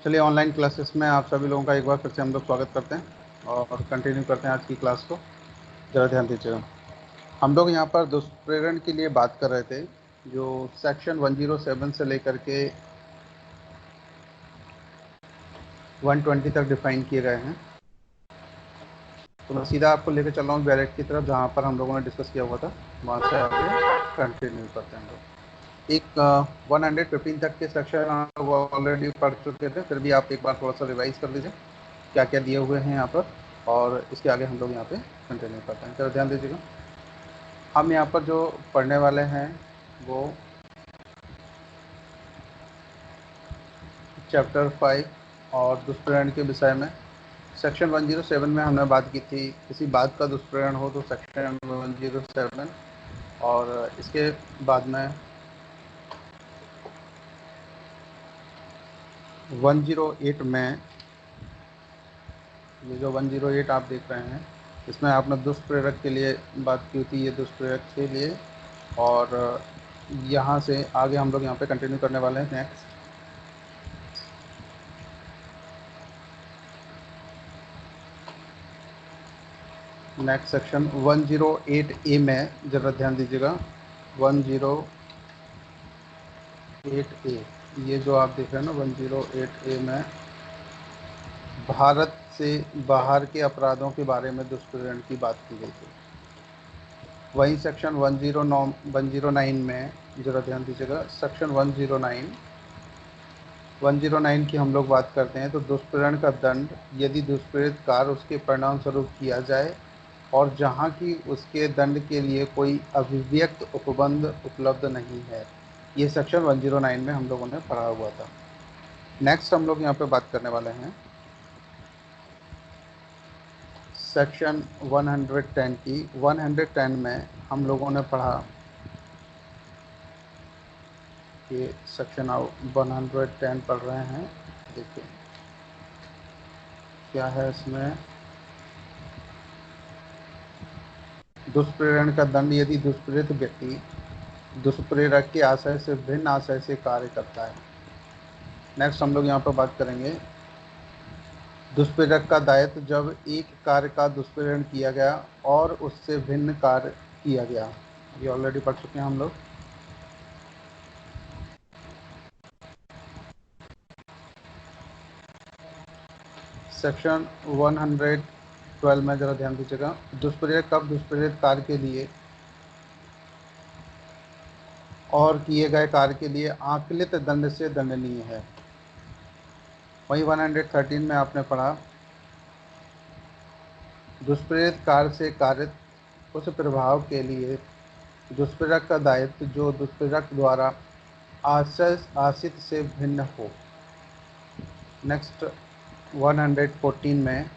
चलिए, online classes में आप सभी लोगों का एक बार फिर से हम लोग स्वागत करते हैं और कंटिन्यू करते हैं आज की क्लास को। ज़रा ध्यान दीजिएगा। हम लोग यहाँ पर दुष्प्रेरण के लिए बात कर रहे थे, जो सेक्शन 107 से लेकर के 120 तक डिफाइन किए गए हैं। तो मैं सीधा आपको लेकर चल रहा हूँ बैरेट की तरफ, जहाँ पर हम लोगों ने डिस्कस किया हुआ था। वहाँ से आगे कंटिन्यू करते हैं हम लोग। एक 115 तक के सेक्शन वो ऑलरेडी पढ़ चुके थे, फिर भी आप एक बार थोड़ा सा रिवाइज कर लीजिए क्या क्या दिए हुए हैं यहाँ पर, और इसके आगे हम लोग यहाँ पे कंटिन्यू करते हैं। चलो ध्यान दीजिएगा। हम यहाँ पर जो पढ़ने वाले हैं वो चैप्टर 5 और दुष्प्रेरण के विषय में। सेक्शन 107 में हमने बात की थी, किसी बात का दुष्प्रेरण हो तो सेक्शन 107, और इसके बाद में 108 में, ये जो 108 आप देख रहे हैं, इसमें आपने दुष्प्रेरक के लिए बात की थी, ये दुष्प्रेरक के लिए। और यहाँ से आगे हम लोग यहाँ पे कंटिन्यू करने वाले हैं। नेक्स्ट सेक्शन 108 ए में ज़रा ध्यान दीजिएगा। 108 ए, ये जो आप देख रहे हैं ना, 108 ए में भारत से बाहर के अपराधों के बारे में दुष्प्रेरण की बात की गई थी। वहीं सेक्शन 109 में ज़रा ध्यान दीजिएगा। सेक्शन 109 की हम लोग बात करते हैं, तो दुष्प्रेरण का दंड यदि दुष्प्रेरित कार्य उसके परिणाम स्वरूप किया जाए और जहाँ की उसके दंड के लिए कोई अभिव्यक्त उपबंध उपलब्ध नहीं है। ये सेक्शन 109 में हम लोगों ने पढ़ा हुआ था। नेक्स्ट हम लोग यहाँ पे बात करने वाले हैं सेक्शन 110 की। 110 में हम लोगों ने पढ़ा कि सेक्शन 110 पढ़ रहे हैं। देखिए क्या है इसमें। दुष्प्रेरण का दंड यदि दुष्प्रेरित व्यक्ति दुष्प्रेरक के आशय से भिन्न आशय से कार्य करता है। नेक्स्ट हम लोग यहाँ पर बात करेंगे दुष्प्रेरक का दायित्व जब एक कार्य का दुष्प्रेरण किया गया और उससे भिन्न कार्य किया गया। ये ऑलरेडी पढ़ चुके हैं हम लोग। सेक्शन 112 में ज़रा ध्यान दीजिएगा। दुष्प्रेरक कब दुष्प्रेरित कार्य के लिए और किए गए कार्य के लिए आकलित दंड से दंडनीय है। वही 113 में आपने पढ़ा दुष्प्रेरित कार्य से कारित उस प्रभाव के लिए दुष्प्रेरक का दायित्व जो दुष्प्रेरक द्वारा आशय आशित से भिन्न हो। नेक्स्ट 114 में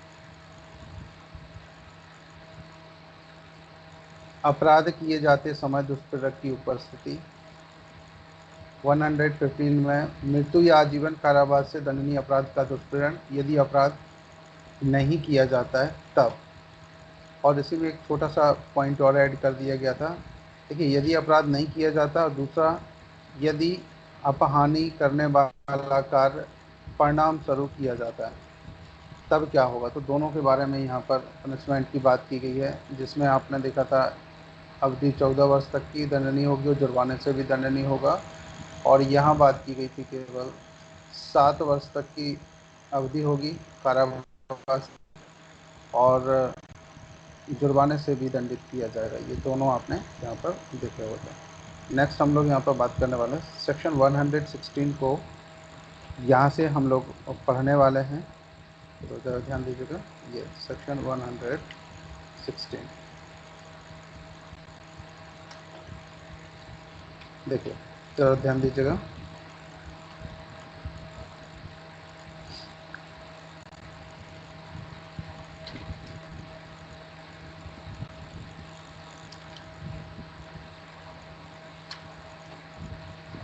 अपराध किए जाते समय दुष्प्रेरक की उपस्थिति। 115 में मृत्यु या आजीवन कारावास से दंडनीय अपराध का दुष्प्रेरण यदि अपराध नहीं किया जाता है तब। और इसी में एक छोटा सा पॉइंट और ऐड कर दिया गया था। देखिए, यदि अपराध नहीं किया जाता, और दूसरा यदि अपहानि करने वाला कार्य परिणाम स्वरूप किया जाता है तब क्या होगा। तो दोनों के बारे में यहाँ पर पनिशमेंट की बात की गई है, जिसमें आपने देखा था अवधि 14 वर्ष तक की दंडनीय होगी और जुर्माने से भी दंडनीय होगा। और यहाँ बात की गई थी केवल 7 वर्ष तक की अवधि होगी कारावास, और जुर्माने से भी दंडित किया जाएगा। ये दोनों आपने यहाँ पर देखे होते हैं। नेक्स्ट हम लोग यहाँ पर बात करने वाले हैं सेक्शन 116 को। यहाँ से हम लोग पढ़ने वाले हैं, तो ज़रा ध्यान दीजिएगा। ये सेक्शन 116 देखिए, ज़रा ध्यान दीजिएगा।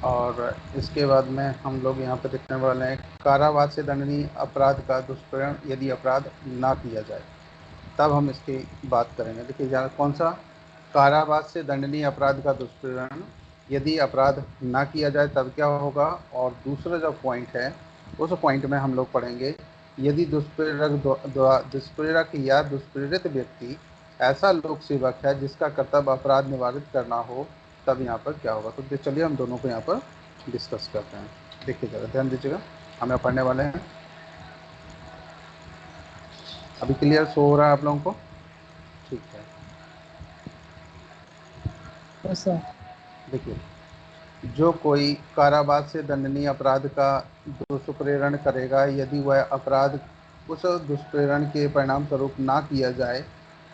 और इसके बाद में हम लोग यहाँ पर देखने वाले हैं कारावास से दंडनीय अपराध का दुष्प्रेरण यदि अपराध ना किया जाए तब हम इसकी बात करेंगे। देखिए यहाँ कौन सा, कारावास से दंडनीय अपराध का दुष्प्रेरण यदि अपराध ना किया जाए तब क्या होगा। और दूसरा जो पॉइंट है उस पॉइंट में हम लोग पढ़ेंगे यदि दुष्प्रेरक या दुष्प्रेरित व्यक्ति ऐसा लोक सेवक है जिसका कर्तव्य अपराध निवारित करना हो, तब यहाँ पर क्या होगा। तो चलिए हम दोनों को यहाँ पर डिस्कस करते हैं। देखिए जरा ध्यान दीजिएगा, हम यहाँ पढ़ने वाले हैं। अभी क्लियर शो हो रहा है आप लोगों को? ठीक है। ऐसा देखिए, जो कोई कारावास से दंडनीय अपराध का दुष्प्रेरण करेगा, यदि वह अपराध उस दुष्प्रेरण के परिणाम स्वरूप ना किया जाए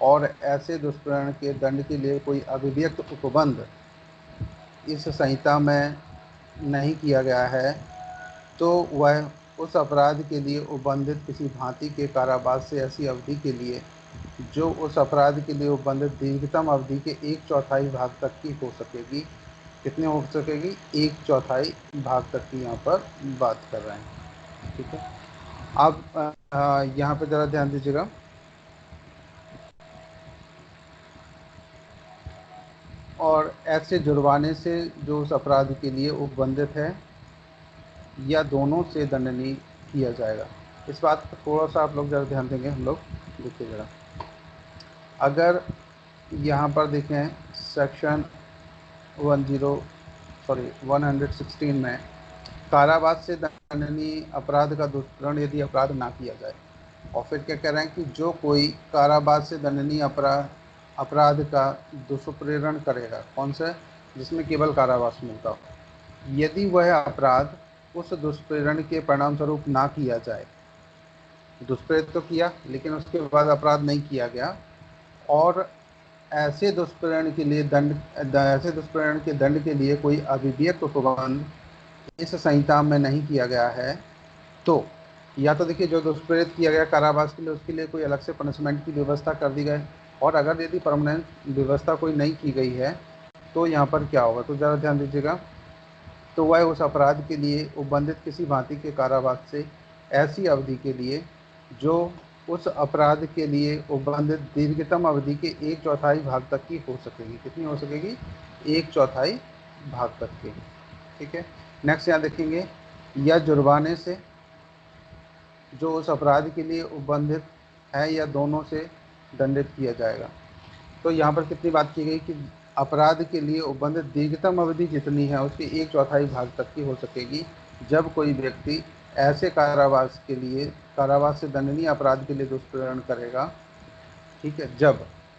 और ऐसे दुष्प्रेरण के दंड के लिए कोई अभिव्यक्त उपबंध इस संहिता में नहीं किया गया है, तो वह उस अपराध के लिए उपबंधित किसी भांति के कारावास से ऐसी अवधि के लिए जो उस अपराध के लिए उपबंधित दीर्घतम अवधि के 1/4 भाग तक की हो सकेगी। कितने हो सकेगी? 1/4 भाग तक की यहाँ पर बात कर रहे हैं। ठीक है, अब यहाँ पर ज़रा ध्यान दीजिएगा। और ऐसे जुर्माने से जो उस अपराध के लिए उपबंधित है या दोनों से दंडनीय किया जाएगा। इस बात पर थोड़ा सा आप लोग ज़रा ध्यान देंगे। हम लोग देखिए ज़रा, अगर यहाँ पर देखें सेक्शन 116 में कारावास से दंडनीय अपराध का दुष्प्रेरण यदि अपराध ना किया जाए, और फिर क्या कह रहे हैं कि जो कोई कारावास से दंडनीय अपराध का दुष्प्रेरण करेगा, कौन सा? जिसमें केवल कारावास मिलता हो, यदि वह अपराध उस दुष्प्रेरण के परिणाम स्वरूप ना किया जाए। दुष्प्रेरित तो किया लेकिन उसके बाद अपराध नहीं किया गया, और ऐसे दुष्प्रेरण के लिए दंड के लिए कोई अभिव्यक्त उपबंध इस संहिता में नहीं किया गया है, तो या तो देखिए जो दुष्प्रेरित किया गया कारावास के लिए, उसके लिए कोई अलग से पनिशमेंट की व्यवस्था कर दी गई, और अगर यदि परमानेंट व्यवस्था कोई नहीं की गई है, तो यहाँ पर क्या होगा। तो ज़रा ध्यान दीजिएगा। तो वह उस अपराध के लिए उपबंधित किसी भांति के कारावास से ऐसी अवधि के लिए जो उस अपराध के लिए उपबंधित दीर्घतम अवधि के 1/4 भाग तक की हो सकेगी। कितनी हो सकेगी? 1/4 भाग तक की। ठीक है, नेक्स्ट यहाँ देखेंगे, या जुर्माने से जो उस अपराध के लिए उपबंधित है या दोनों से दंडित किया जाएगा। तो यहाँ पर कितनी बात की गई कि अपराध के लिए उपबंधित दीर्घतम अवधि जितनी है उसके 1/4 भाग तक की हो सकेगी, जब कोई व्यक्ति ऐसे कारावास से दंडनीय अपराध के लिए दुष्प्रेरण करेगा। ठीक है,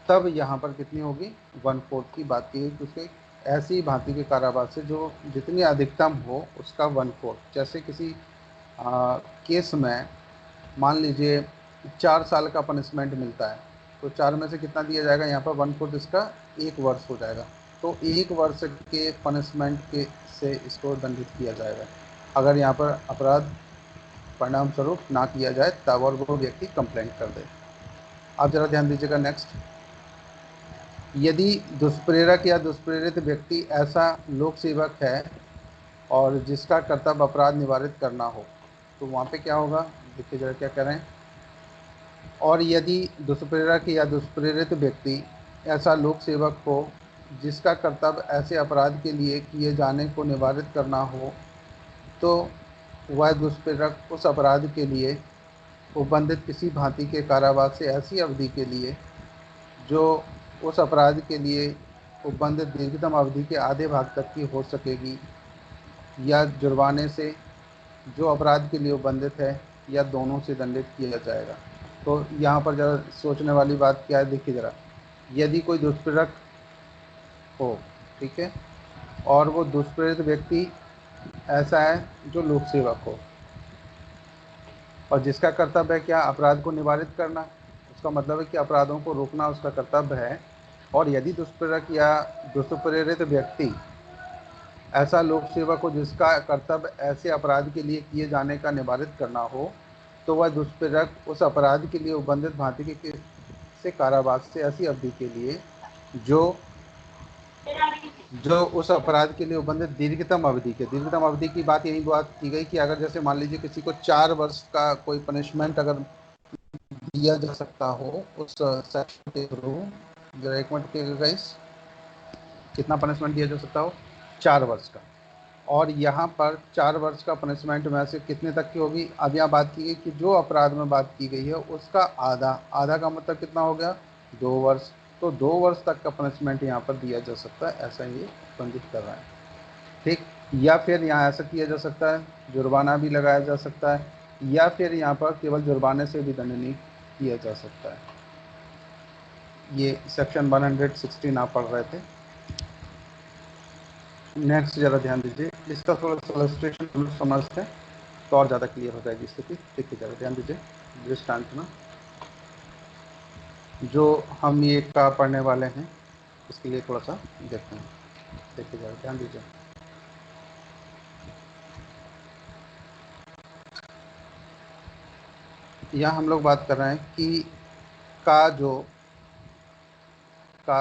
तब यहाँ पर कितनी होगी? 1/4 की बात की गई कि उसके ऐसी भांति के कारावास से जो जितनी अधिकतम हो उसका 1/4। जैसे किसी केस में मान लीजिए 4 साल का पनिशमेंट मिलता है, तो 4 में से कितना दिया जाएगा? यहाँ पर 1/4 इसका 1 वर्ष हो जाएगा। तो 1 वर्ष के पनिशमेंट के से इसको दंडित किया जाएगा, अगर यहाँ पर अपराध परिणाम स्वरूप ना किया जाए तब, और वो व्यक्ति कंप्लेंट कर दे। आप ज़रा ध्यान दीजिएगा। नेक्स्ट, यदि दुष्प्रेरक या दुष्प्रेरित व्यक्ति ऐसा लोक सेवक है और जिसका कर्तव्य अपराध निवारित करना हो, तो वहाँ पे क्या होगा? देखिए जरा क्या करें। और यदि दुष्प्रेरक या दुष्प्रेरित व्यक्ति ऐसा लोक सेवक हो जिसका कर्तव्य ऐसे अपराध के लिए किए जाने को निवारित करना हो, तो वह दुष्प्रेरक उस अपराध के लिए उपबंधित किसी भांति के कारावास से ऐसी अवधि के लिए जो उस अपराध के लिए उपबंधित दीर्घतम अवधि के आधे भाग तक की हो सकेगी, या जुर्माने से जो अपराध के लिए उपबंधित है, या दोनों से दंडित किया जाएगा। तो यहाँ पर ज़रा सोचने वाली बात क्या है, देखिए ज़रा, यदि कोई दुष्प्रेरक हो, ठीक है, और वो दुष्प्रेरित व्यक्ति ऐसा है जो लोक सेवक हो, और जिसका कर्तव्य है क्या? अपराध को निवारित करना। उसका मतलब है कि अपराधों को रोकना उसका कर्तव्य है। और यदि दुष्प्रेरक या दुष्प्रेरित व्यक्ति ऐसा लोक सेवक हो जिसका कर्तव्य ऐसे अपराध के लिए किए जाने का निवारित करना हो, तो वह दुष्प्रेरक उस अपराध के लिए उपबंधित भांति के से कारावास से ऐसी अवधि के लिए जो उस अपराध के लिए उपबंधित दीर्घतम अवधि की बात यही बात की गई कि अगर जैसे मान लीजिए किसी को 4 वर्ष का कोई पनिशमेंट अगर दिया जा सकता हो उस सेक्शन के थ्रू, जरा एक मिनट के गाइस, कितना पनिशमेंट दिया जा सकता हो? 4 वर्ष का। और यहाँ पर 4 वर्ष का पनिशमेंट में से कितने तक की होगी? अब यहाँ बात की गई कि जो अपराध में बात की गई है उसका आधा, आधा का मतलब कितना हो गया? 2 वर्ष। तो 2 वर्ष तक का पनिशमेंट यहाँ पर दिया जा सकता है, ऐसा ये संदिग्ध कर रहा है। ठीक, या फिर यहाँ ऐसा किया जा सकता है, जुर्माना भी लगाया जा सकता है, या फिर यहाँ पर केवल जुर्माने से भी दंडनीय किया जा सकता है। ये सेक्शन 116 आप पढ़ रहे थे। नेक्स्ट जरा ध्यान दीजिए, इसका थोड़ा सा इलस्ट्रेशन हम लोग समझते हैं तो और ज़्यादा क्लियर हो जाएगी स्थिति। देखिए जरा ध्यान दीजिए दृष्टांत में जो हम ये का पढ़ने वाले हैं इसके लिए थोड़ा सा देखते हैं। देखिए जरा ध्यान दीजिए, यहाँ हम लोग बात कर रहे हैं कि का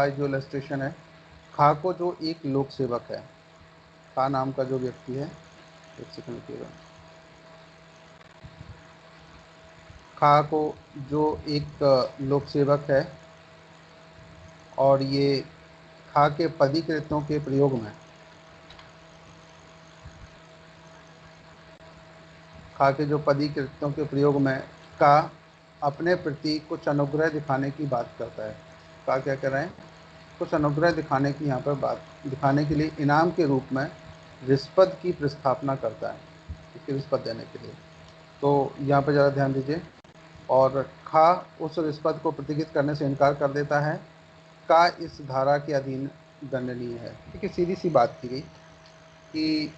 जो इलस्ट्रेशन है, खा को जो एक लोक सेवक है, खा नाम का जो व्यक्ति है, एक सेकंड रुकिएगा, खा को जो एक लोक सेवक है और ये खा के पदी कृत्यों के प्रयोग में, खा के जो पदी कृत्यों के प्रयोग में का अपने प्रति कुछ अनुग्रह दिखाने की बात करता है। का क्या कर रहे हैं? कुछ अनुग्रह दिखाने की यहाँ पर बात, दिखाने के लिए इनाम के रूप में रिश्वत की प्रस्थापना करता है, इसकी रिश्वत देने के लिए। तो यहाँ पर ज़रा ध्यान दीजिए, और खा उस रिश्वत को प्रतिज्ञित करने से इनकार कर देता है, का इस धारा के अधीन दंडनीय है। ठीक है, सीधी सी बात की गई कि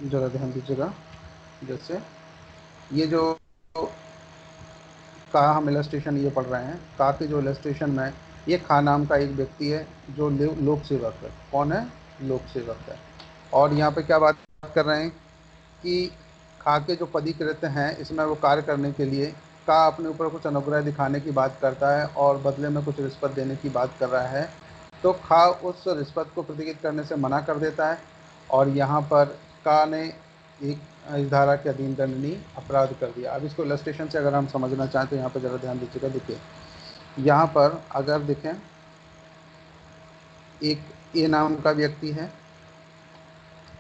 ज़रा ध्यान दीजिएगा, जैसे ये जो का हम इलस्ट्रेशन ये पढ़ रहे हैं, का के जो इलस्ट्रेशन में ये खा नाम का एक व्यक्ति है जो लोक सेवक है। कौन है? लोक सेवक है। और यहाँ पे क्या बात कर रहे हैं कि खा के जो पदीकृत हैं इसमें वो कार्य करने के लिए का अपने ऊपर कुछ अनुग्रह दिखाने की बात करता है और बदले में कुछ रिश्वत देने की बात कर रहा है। तो खा उस रिश्वत को प्रतिज्ञित करने से मना कर देता है और यहाँ पर का ने एक इस धारा के अधीन दंडनीय अपराध कर दिया। अब इसको इलस्ट्रेशन से अगर हम समझना चाहें तो यहाँ पर ज़रा ध्यान दीजिएगा। देखिए यहाँ पर अगर देखें, एक ए नाम का व्यक्ति है,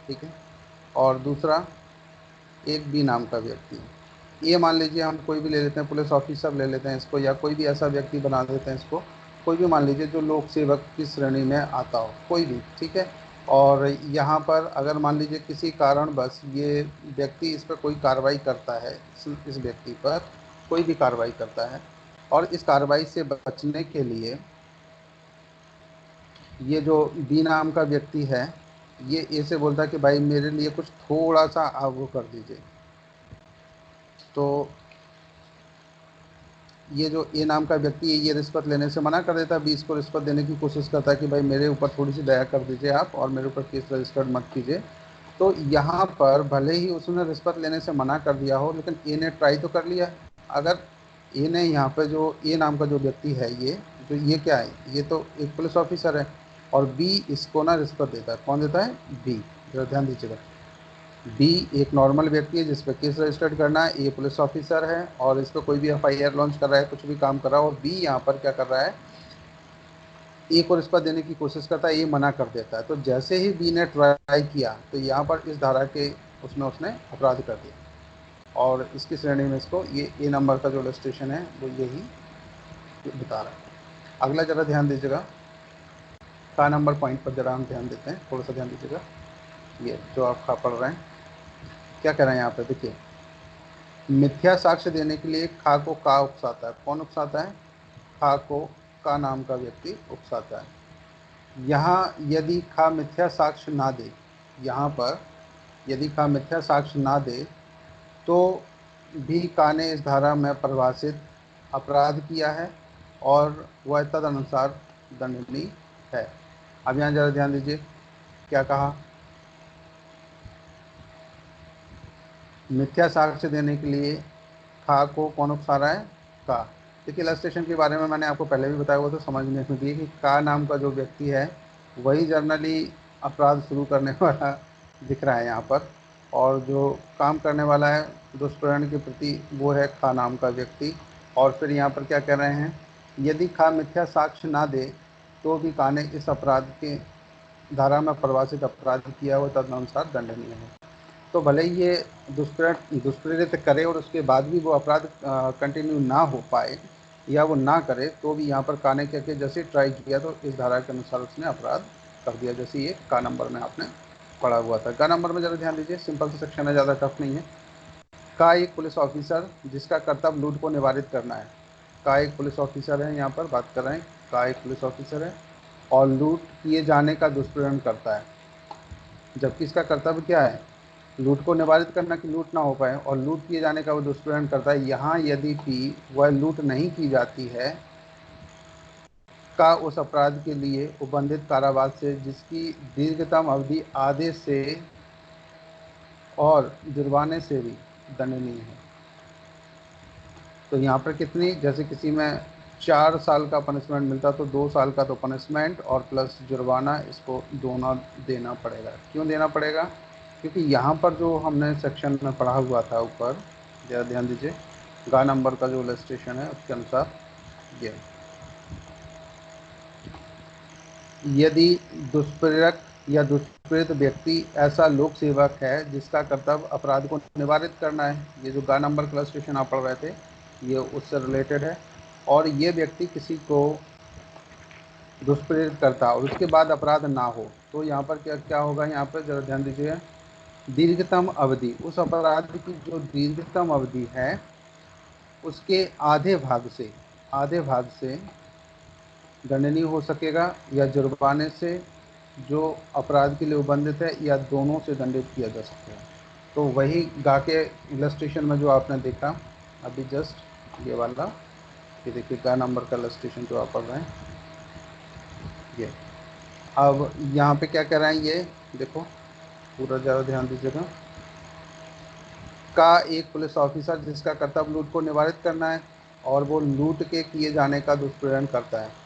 ठीक है, और दूसरा एक बी नाम का व्यक्ति है। ये मान लीजिए हम कोई भी ले लेते हैं, पुलिस ऑफिसर ले लेते हैं इसको, या कोई भी ऐसा व्यक्ति बना देते हैं इसको, कोई भी मान लीजिए जो लोक सेवक की श्रेणी में आता हो, कोई भी, ठीक है। और यहाँ पर अगर मान लीजिए किसी कारण बस ये व्यक्ति इस पर कोई कार्रवाई करता है, इस व्यक्ति पर कोई भी कार्रवाई करता है और इस कार्रवाई से बचने के लिए ये जो बी नाम का व्यक्ति है ये ए से बोलता है कि भाई मेरे लिए कुछ थोड़ा सा आप वो कर दीजिए। तो ये जो ए नाम का व्यक्ति है ये रिश्वत लेने से मना कर देता है, बी इसको रिश्वत देने की कोशिश करता है कि भाई मेरे ऊपर थोड़ी सी दया कर दीजिए आप और मेरे ऊपर केस रजिस्टर्ड मत कीजिए। तो यहाँ पर भले ही उसने रिश्वत लेने से मना कर दिया हो लेकिन ए ने ट्राई तो कर लिया। अगर ए ने यहाँ पे जो ए नाम का जो व्यक्ति है ये क्या है, ये तो एक पुलिस ऑफिसर है और बी इसको ना रिश्वत देता है। कौन देता है? बी। जरा ध्यान दीजिएगा, बी एक नॉर्मल व्यक्ति है जिस पर केस रजिस्टर्ड करना है, ए पुलिस ऑफिसर है और इस पर कोई भी एफआईआर लॉन्च कर रहा है, कुछ भी काम कर रहा है, और बी यहाँ पर क्या कर रहा है, ए को रिश्वत देने की कोशिश करता है, ए मना कर देता है। तो जैसे ही बी ने ट्राई किया तो यहाँ पर इस धारा के उसने अपराध कर दिया और इसकी श्रेणी में इसको ये ए नंबर का जो इलस्ट्रेशन है वो यही बता रहा है। अगला जरा ध्यान दीजिएगा, का नंबर पॉइंट पर जरा हम ध्यान देते हैं, थोड़ा सा ध्यान दीजिएगा। ये जो आप खा पढ़ रहे हैं क्या कह रहे हैं यहाँ पे, देखिए मिथ्या साक्ष्य देने के लिए खा को का उकसाता है। कौन उकसाता है? खा को का नाम का व्यक्ति उकसाता है। यहाँ यदि खा मिथ्या साक्ष्य ना दे, यहाँ पर यदि खा मिथ्या साक्ष्य ना दे तो भी का ने इस धारा में परिभाषित अपराध किया है और वह तदनुसार दंडनीय है। अब यहाँ जरा ध्यान दीजिए क्या कहा, मिथ्या साक्ष्य देने के लिए खा को कौन उकसा रहा है? का। देखिए इलस्ट्रेशन के बारे में मैंने आपको पहले भी बताया हुआ तो समझ में इसमें दिए कि का नाम का जो व्यक्ति है वही जर्नली अपराध शुरू करने वाला दिख रहा है यहाँ पर, और जो काम करने वाला है दुष्प्रेरण के प्रति वो है खा नाम का व्यक्ति। और फिर यहाँ पर क्या कह रहे हैं, यदि खा मिथ्या साक्ष्य ना दे तो भी का ने इस अपराध के धारा में परिभाषित अपराध किया हो तदनुसार दंडनीय है। तो भले ही ये दुष्प्रेरित करे और उसके बाद भी वो अपराध कंटिन्यू ना हो पाए या वो ना करे, तो भी यहाँ पर का ने क्या जैसे ट्राई किया तो इस धारा के अनुसार उसने अपराध कर दिया। जैसे ये का नंबर में आपने पढ़ा हुआ था। का नंबर में ज़रा ध्यान दीजिए, सिंपल सा सेक्शन है, ज़्यादा टफ नहीं है। का एक पुलिस ऑफिसर जिसका कर्तव्य लूट को निवारित करना है। का एक पुलिस ऑफिसर है, यहाँ पर बात कर रहे हैं, का एक पुलिस ऑफिसर है और लूट किए जाने का दुष्प्रेरण करता है। जबकि इसका कर्तव्य क्या है, लूट को निवारित करना कि लूट ना हो पाए, और लूट किए जाने का वो दुष्प्रेरण करता है। यहाँ यदि भी वह लूट नहीं की जाती है, का उस अपराध के लिए उबंधित कारावास से जिसकी दीर्घतम अवधि आदेश से और जुर्माने से भी दंडनीय है। तो यहाँ पर कितनी, जैसे किसी में 4 साल का पनिशमेंट मिलता तो 2 साल का तो पनिशमेंट और प्लस जुर्माना, इसको दोनों देना पड़ेगा। क्यों देना पड़ेगा, क्योंकि यहाँ पर जो हमने सेक्शन में पढ़ा हुआ था ऊपर, ज़रा ध्यान दीजिए, गा नंबर का जो इलस्ट्रेशन है उसके अनुसार ये, यदि दुष्प्रेरक या दुष्प्रेरित व्यक्ति ऐसा लोक सेवक है जिसका कर्तव्य अपराध को निवारित करना है, ये जो गा नंबर का इलस्ट्रेशन आप पढ़ रहे थे ये उससे रिलेटेड है, और ये व्यक्ति किसी को दुष्प्रेरित करता और उसके बाद अपराध ना हो, तो यहाँ पर क्या क्या होगा, यहाँ पर जरा ध्यान दीजिए, दीर्घतम अवधि, उस अपराध की जो दीर्घतम अवधि है उसके आधे भाग से दंडनीय हो सकेगा, या जुर्माने से जो अपराध के लिए उबंधित है, या दोनों से दंडित किया जा सकता है। तो वही गा के इलस्ट्रेशन में जो आपने देखा अभी जस्ट ये वाला, ये देखिए गा नंबर का इलस्ट्रेशन जो आप पढ़ रहे हैं ये। अब यहाँ पे क्या कह रहे हैं, ये देखो पूरा ज़्यादा ध्यान दीजिएगा। का एक पुलिस ऑफिसर जिसका कर्तव्य लूट को निवारित करना है और वो लूट के किए जाने का दुष्प्रेरण करता है।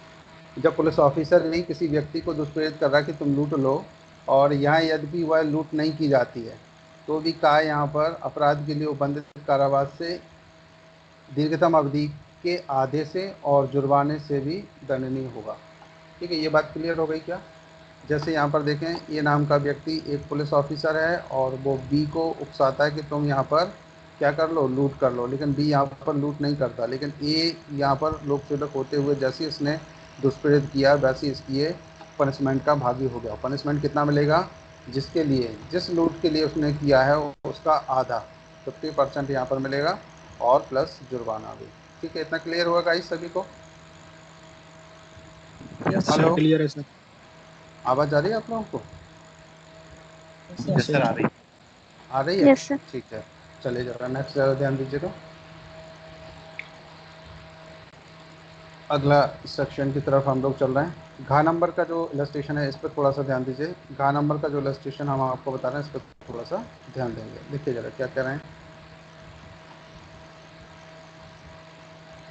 जब पुलिस ऑफिसर नहीं किसी व्यक्ति को दुष्प्रेरित कर रहा है कि तुम लूट लो, और यहाँ यदि वह लूट नहीं की जाती है, तो भी का यहाँ पर अपराध के लिए उबंधित कारावास से दीर्घतम अवधि के आधे से और जुर्माने से भी दंडनीय होगा। ठीक है, ये बात क्लियर हो गई क्या। जैसे यहाँ पर देखें, ए नाम का व्यक्ति एक पुलिस ऑफिसर है और वो बी को उकसाता है कि तुम यहाँ पर क्या कर लो, लूट कर लो, लेकिन बी यहाँ पर लूट नहीं करता, लेकिन ए यहाँ पर लोक सेवक होते हुए जैसे ही इसने दुष्प्रेरित किया वैसे इसकी ये पनिशमेंट का भागी हो गया। पनिशमेंट कितना मिलेगा, जिसके लिए जिस लूट के लिए उसने किया है उसका आधा 50% यहाँ पर मिलेगा और प्लस जुर्माना भी। ठीक है, इतना क्लियर होगा इस सभी को। यस सर, हेलो, क्लियर है सर। आवाज़ आ रही है आप लोगों को, यस सर, आ रही आ रही है। Yes sir. ठीक है, चलिए जरा नेक्स्ट ज़रा ध्यान दीजिएगा। अगला सेक्शन की तरफ हम लोग चल रहे हैं। घा नंबर का जो इलस्ट्रेशन है इस पर थोड़ा सा ध्यान दीजिए। घा नंबर का जो इलस्ट्रेशन हम आपको बता रहे हैं इस पर थोड़ा सा ध्यान देंगे। देखिए जरा क्या कह रहे हैं।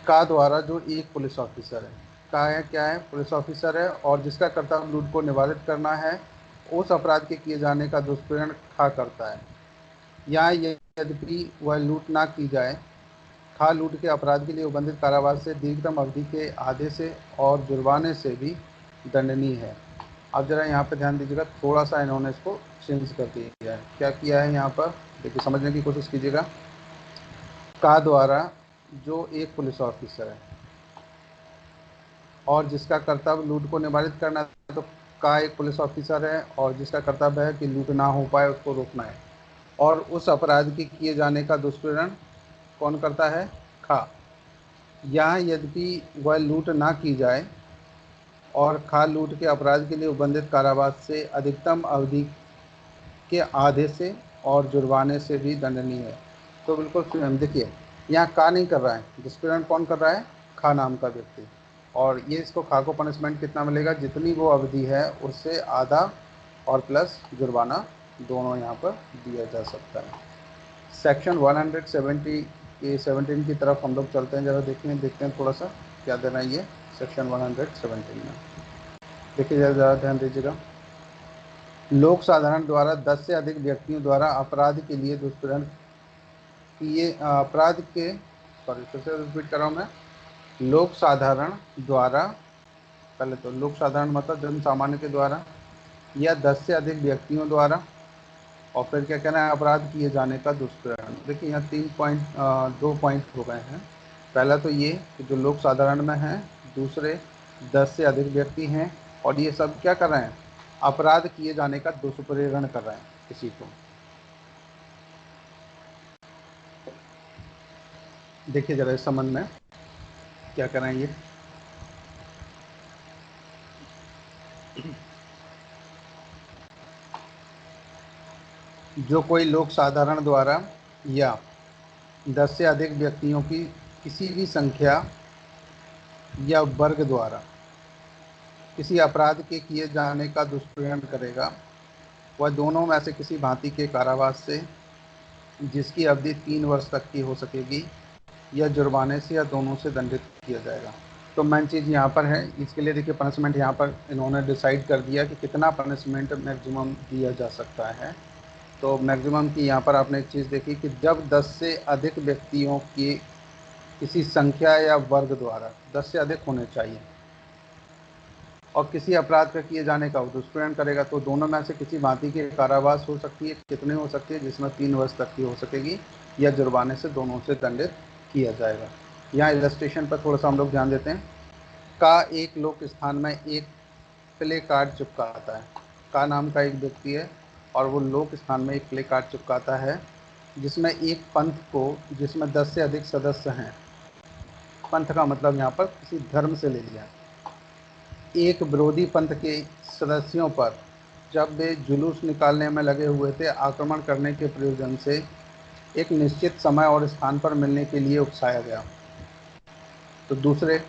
का द्वारा जो एक पुलिस ऑफिसर है, का है क्या है, पुलिस ऑफिसर है और जिसका कर्तव्य लूट को निवारित करना है, उस अपराध के किए जाने का दुष्प्रेरण खा करता है। या यद्यपि वह लूट ना की जाए, खा लूट के अपराध के लिए उबंधित कारावास से दीर्घतम अवधि के आधे से और जुर्माने से भी दंडनीय है। अब जरा यहाँ पे ध्यान दीजिएगा, थोड़ा सा इन्होंने इसको चेंज कर दिया है। क्या किया है यहाँ पर, देखिए समझने की कोशिश कीजिएगा। का द्वारा जो एक पुलिस ऑफिसर है और जिसका कर्तव्य लूट को निवारित करना है, तो का एक पुलिस ऑफिसर है और जिसका कर्तव्य है कि लूट ना हो पाए उसको रोकना है, और उस अपराध के किए जाने का दुष्प्रेरण कौन करता है, खा। यहाँ यद्यपि वह लूट ना की जाए और खा लूट के अपराध के लिए उबंधित कारावास से अधिकतम अवधि के आधे से और जुर्माने से भी दंडनीय है। तो बिल्कुल देखिए, यहाँ का नहीं कर रहा है, दुष्प्रेरण कौन कर रहा है, खा नाम का व्यक्ति, और ये इसको खा को पनिशमेंट कितना मिलेगा, जितनी वो अवधि है उससे आधा और प्लस जुर्माना दोनों यहाँ पर दिया जा सकता है। सेक्शन 170 के 17 की तरफ हम लोग चलते हैं, ज़रा देखते हैं थोड़ा सा क्या देना है ये सेक्शन 117 में। देखिए ज़रा ध्यान दीजिएगा। लोक साधारण द्वारा 10 से अधिक व्यक्तियों द्वारा अपराध के लिए दुष्प्रेरण किए अपराध के सॉरी फिर से रिपीट कर रहा हूँ मैं। लोक साधारण द्वारा, पहले तो लोक साधारण मतलब जन सामान्य के द्वारा, या 10 से अधिक व्यक्तियों द्वारा, और फिर क्या कहना है, अपराध किए जाने का दुष्प्रेरण। देखिए यहाँ 2 पॉइंट हो गए हैं। पहला तो ये कि जो लोग साधारण में हैं, दूसरे 10 से अधिक व्यक्ति हैं, और ये सब क्या कर रहे हैं, अपराध किए जाने का दुष्प्रेरण कर रहे हैं किसी को। देखिए जरा इस संबंध में क्या कर रहे हैं ये। जो कोई लोग साधारण द्वारा या 10 से अधिक व्यक्तियों की किसी भी संख्या या वर्ग द्वारा किसी अपराध के किए जाने का दुष्प्रेरण करेगा, वह दोनों में से किसी भांति के कारावास से, जिसकी अवधि 3 वर्ष तक की हो सकेगी, या जुर्माने से, या दोनों से दंडित किया जाएगा। तो मेन चीज़ यहाँ पर है, इसके लिए देखिए पनिशमेंट यहाँ पर इन्होंने डिसाइड कर दिया कि कितना पनिशमेंट मैक्सिमम दिया जा सकता है। तो मैक्सिमम की यहाँ पर आपने एक चीज़ देखी कि जब 10 से अधिक व्यक्तियों की किसी संख्या या वर्ग द्वारा, 10 से अधिक होने चाहिए, और किसी अपराध का किए जाने का दुष्प्रेरण करेगा, तो दोनों में से किसी भांति की कारावास हो सकती है। कितने हो सकती है, जिसमें 3 वर्ष तक की हो सकेगी, या जुर्माने से, दोनों से दंडित किया जाएगा। यहाँ इलस्ट्रेशन पर थोड़ा सा हम लोग ध्यान देते हैं। का एक लोक स्थान में एक प्ले कार्ड चिपकाता है। का नाम का एक व्यक्ति है, और वो लोक स्थान में एक प्ले कार्ड चिपकाता है, जिसमें एक पंथ को, जिसमें 10 से अधिक सदस्य हैं। पंथ का मतलब यहाँ पर किसी धर्म से ले लिया। एक विरोधी पंथ के सदस्यों पर जब वे जुलूस निकालने में लगे हुए थे, आक्रमण करने के प्रयोजन से एक निश्चित समय और स्थान पर मिलने के लिए उकसाया गया। तो दूसरे,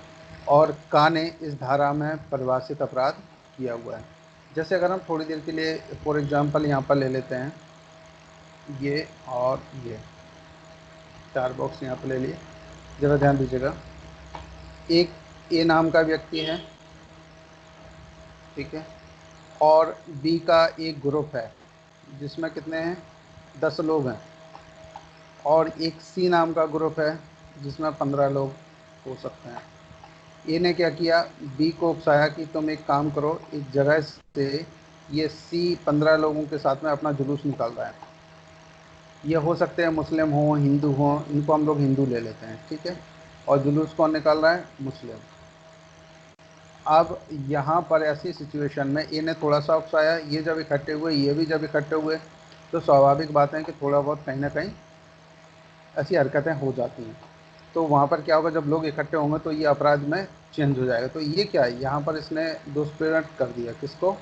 और का ने इस धारा में परिभाषित अपराध किया हुआ है। जैसे अगर हम थोड़ी देर के लिए फॉर एग्जांपल यहाँ पर ले लेते हैं, ये और ये 4 बॉक्स यहाँ पर ले लिए, ज़रा ध्यान दीजिएगा। एक ए नाम का व्यक्ति है, ठीक है, और बी का एक ग्रुप है जिसमें कितने हैं, 10 लोग हैं, और एक सी नाम का ग्रुप है जिसमें 15 लोग हो सकते हैं। ए ने क्या किया, बी को उकसाया कि तुम एक काम करो, एक जगह से ये सी 15 लोगों के साथ में अपना जुलूस निकाल रहा है। ये हो सकते हैं मुस्लिम हो, हिंदू हो, इनको हम लोग हिंदू ले लेते हैं, ठीक है, और जुलूस कौन निकाल रहा है, मुस्लिम। अब यहाँ पर ऐसी सिचुएशन में ए ने थोड़ा सा उकसाया, ये जब इकट्ठे हुए, ये भी जब इकट्ठे हुए, तो स्वाभाविक बात है कि थोड़ा बहुत कहीं ना कहीं ऐसी हरकतें हो जाती हैं। तो वहाँ पर क्या होगा, जब लोग इकट्ठे होंगे तो ये अपराध में चेंज हो जाएगा। तो ये क्या है, यहाँ पर इसने दुष्प्रेरण कर दिया, किसको,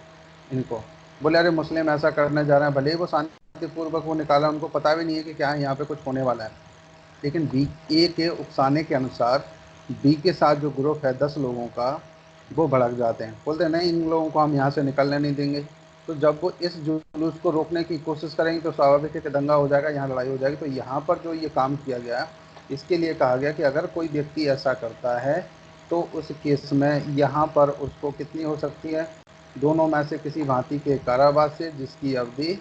इनको। बोले अरे मुस्लिम ऐसा करने जा रहे हैं, भले ही वो शांतिपूर्वक वो निकाला, उनको पता भी नहीं है कि क्या है, यहाँ पे कुछ होने वाला है, लेकिन बी, ए के उकसाने के अनुसार बी के साथ जो ग्रुप है 10 लोगों का, वो भड़क जाते हैं, बोलते हैं नहीं इन लोगों को हम यहाँ से निकलने नहीं देंगे। तो जब वो इस जुलूस को रोकने की कोशिश करेंगे तो स्वाभाविक है कि दंगा हो जाएगा, यहाँ लड़ाई हो जाएगी। तो यहाँ पर जो ये काम किया गया, इसके लिए कहा गया कि अगर कोई व्यक्ति ऐसा करता है तो उस केस में यहाँ पर उसको कितनी हो सकती है, दोनों में से किसी भांति के कारावास से, जिसकी अवधि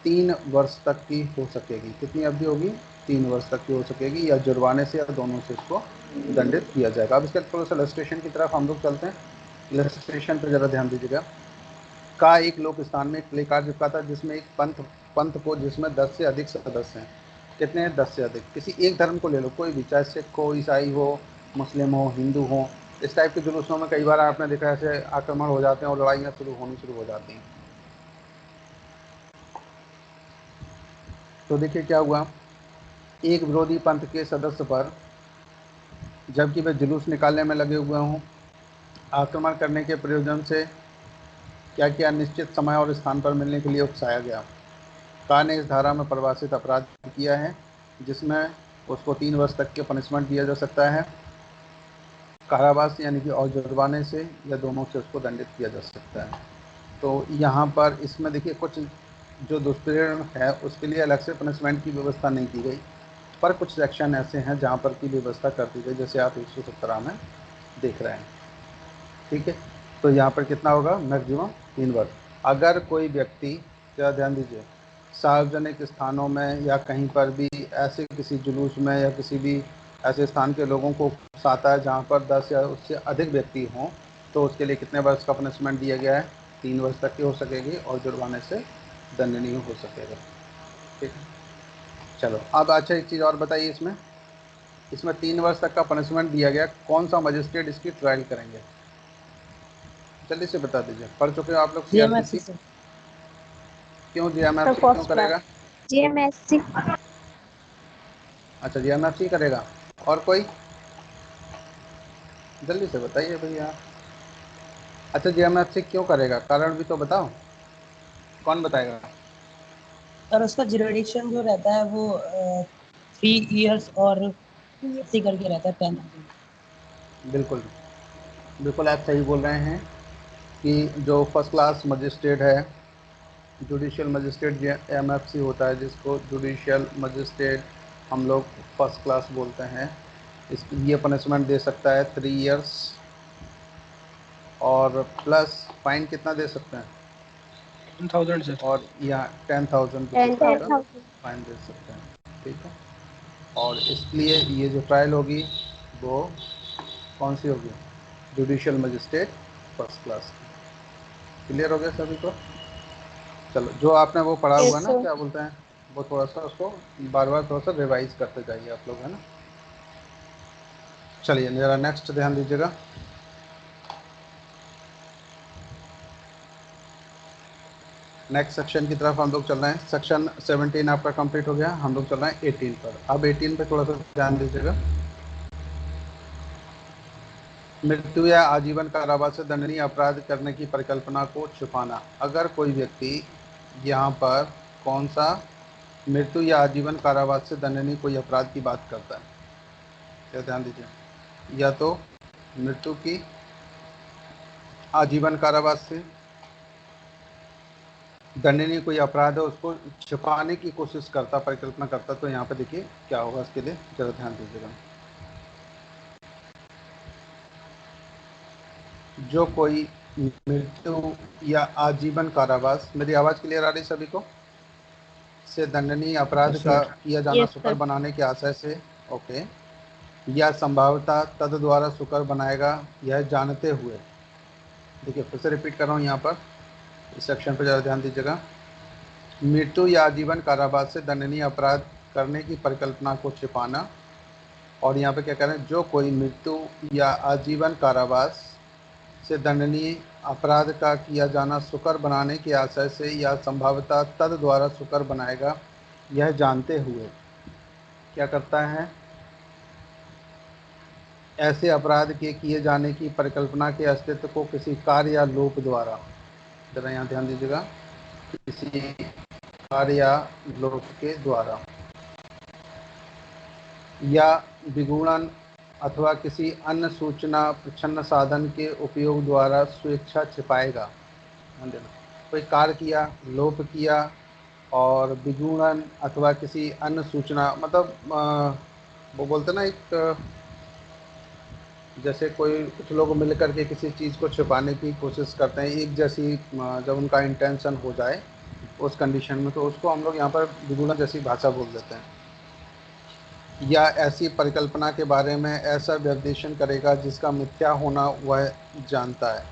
3 वर्ष तक की हो सकेगी। कितनी अवधि होगी, 3 वर्ष तक की हो सकेगी, या जुर्माने से, या दोनों से इसको दंडित किया जाएगा। अब इसके थोड़ा सा इलस्ट्रेशन की तरफ हम लोग चलते हैं। इलस्ट्रेशन पर ज़रा ध्यान दीजिएगा। का एक लोक स्थान में एक प्ले कार्ड चिपकाता है, जिसमें एक पंथ को, जिसमें 10 से अधिक सदस्य हैं। कितने हैं, 10 से अधिक। किसी एक धर्म को ले लो, कोई भी, चाहे सिख हो, ईसाई हो, मुस्लिम हो, हिंदू हो। इस टाइप के जुलूसों में कई बार आपने देखा ऐसे आक्रमण हो जाते हैं और लड़ाइयाँ शुरू हो जाती हैं। तो देखिए क्या हुआ, एक विरोधी पंथ के सदस्य पर जबकि वे जुलूस निकालने में लगे हुए हों, आक्रमण करने के प्रयोजन से क्या किया, निश्चित समय और स्थान पर मिलने के लिए उकसाया गया। का ने इस धारा में परिभाषित अपराध किया है, जिसमें उसको 3 वर्ष तक के पनिशमेंट दिया जा सकता है, कारावास यानी कि, और जुर्माने से, या दोनों से उसको दंडित किया जा सकता है। तो यहाँ पर इसमें देखिए कुछ जो दुष्प्रेरण है उसके लिए अलग से पनिशमेंट की व्यवस्था नहीं की गई, पर कुछ सेक्शन ऐसे हैं जहाँ पर की व्यवस्था कर दी गई, जैसे आप 117 में देख रहे हैं, ठीक है। तो यहाँ पर कितना होगा, मैक्सिमम 3 वर्ष। अगर कोई व्यक्ति, क्या ध्यान दीजिए, सार्वजनिक स्थानों में या कहीं पर भी ऐसे किसी जुलूस में या किसी भी ऐसे स्थान के लोगों को उकसाता है जहाँ पर 10 या उससे अधिक व्यक्ति हों, तो उसके लिए कितने वर्ष का पनिशमेंट दिया गया है, 3 वर्ष तक की हो सकेगी और जुर्माने से दंडनीय हो सकेगा। ठीक है, चलो अब अच्छा एक चीज़ और बताइए, इसमें 3 वर्ष तक का पनिशमेंट दिया गया, कौन सा मजिस्ट्रेट इसकी ट्रायल करेंगे? जल्दी से बता दीजिए। पढ़ चुके हो आप लोग जीएमएससी सीआरपीसी? से। क्यों सर जीएमएफसी क्यों फर्स्ट करेगा? Class GMSC. अच्छा जीएमएफसी करेगा, और कोई? जल्दी से बताइए भैया। अच्छा जीएमएफसी क्यों करेगा, कारण भी तो बताओ, कौन बताएगा? और उसका जुरिडिक्शन जो रहता है वो 3 इयर्स और ऐसे करके रहता है 10। बिल्कुल बिल्कुल आप सही बोल रहे हैं कि जो फर्स्ट क्लास मजिस्ट्रेट है, जुडिशियल मजिस्ट्रेट एमएफसी होता है, जिसको जुडिशियल मजिस्ट्रेट हम लोग फर्स्ट क्लास बोलते हैं, इस ये पनिशमेंट दे सकता है 3 इयर्स, और प्लस फाइन कितना दे सकते हैं? 10,000 सर। और यहाँ 10,000 रुपीज़ 10,000। का फाइन दे सकते हैं। ठीक है, और इसलिए ये जो ट्रायल होगी वो कौन सी होगी? जुडिशियल मजिस्ट्रेट फर्स्ट क्लास की। क्लियर हो गया सभी को? चलो जो आपने वो पढ़ा हुआ यस ना, सर। क्या बोलते हैं, वो थोड़ा सा उसको बार बार थोड़ा सा रिवाइज करते जाइए आप लोग, है ना। चलिए ज़रा नेक्स्ट ध्यान दीजिएगा। नेक्स्ट सेक्शन की तरफ हम लोग चल रहे हैं। सेक्शन 17 आपका कंप्लीट हो गया, हम लोग चल रहे हैं 18 पर। अब 18 पे थोड़ा सा ध्यान दीजिएगा। मृत्यु या आजीवन कारावास से दंडनीय अपराध करने की परिकल्पना को छुपाना। अगर कोई व्यक्ति यहाँ पर कौन सा मृत्यु या आजीवन कारावास से दंडनीय कोई अपराध की बात करता है, क्या ध्यान दीजिए, या तो मृत्यु की, आजीवन कारावास से दंडनीय कोई अपराध है उसको छिपाने की कोशिश करता, परिकल्पना करता, तो यहाँ पे देखिए क्या होगा, इसके लिए जरा ध्यान दीजिएगा। जो कोई मृत्यु या आजीवन कारावास, मेरी आवाज़ क्लियर आ रही सभी को, से दंडनीय अपराध Yes, का sir. किया जाना यस सुकर सर। बनाने के आशय से, ओके, या संभावता तद द्वारा सुकर बनाएगा, यह जानते हुए। देखिए फिर से रिपीट कर रहा हूँ यहाँ पर, इस सेक्शन पर ज़रा ध्यान दीजिएगा। मृत्यु या आजीवन कारावास से दंडनीय अपराध करने की परिकल्पना को छिपाना, और यहाँ पे क्या कह रहे हैं, जो कोई मृत्यु या आजीवन कारावास से दंडनीय अपराध का किया जाना सुकर बनाने के आशय से या संभावता तद द्वारा सुकर बनाएगा, यह जानते हुए क्या करता है, ऐसे अपराध के किए जाने की परिकल्पना के अस्तित्व को किसी कार्य या लोक द्वारा, जरा यहाँ ध्यान दीजिएगा, किसी कार्य या लोक के द्वारा, या विगुणन अथवा किसी अन्य सूचना प्रच्छन्न साधन के उपयोग द्वारा स्वेच्छा छिपाएगा। ध्यान देना, कोई कार्य किया, लोप किया, और विगुणन अथवा किसी अन्य सूचना, मतलब वो बोलते ना एक, जैसे कोई कुछ लोग मिल करके किसी चीज़ को छिपाने की कोशिश करते हैं, एक जैसी जब उनका इंटेंशन हो जाए उस कंडीशन में, तो उसको हम लोग यहाँ पर विगुणन जैसी भाषा बोल देते हैं। या ऐसी परिकल्पना के बारे में ऐसा व्यवदेशन करेगा जिसका मिथ्या होना वह जानता है।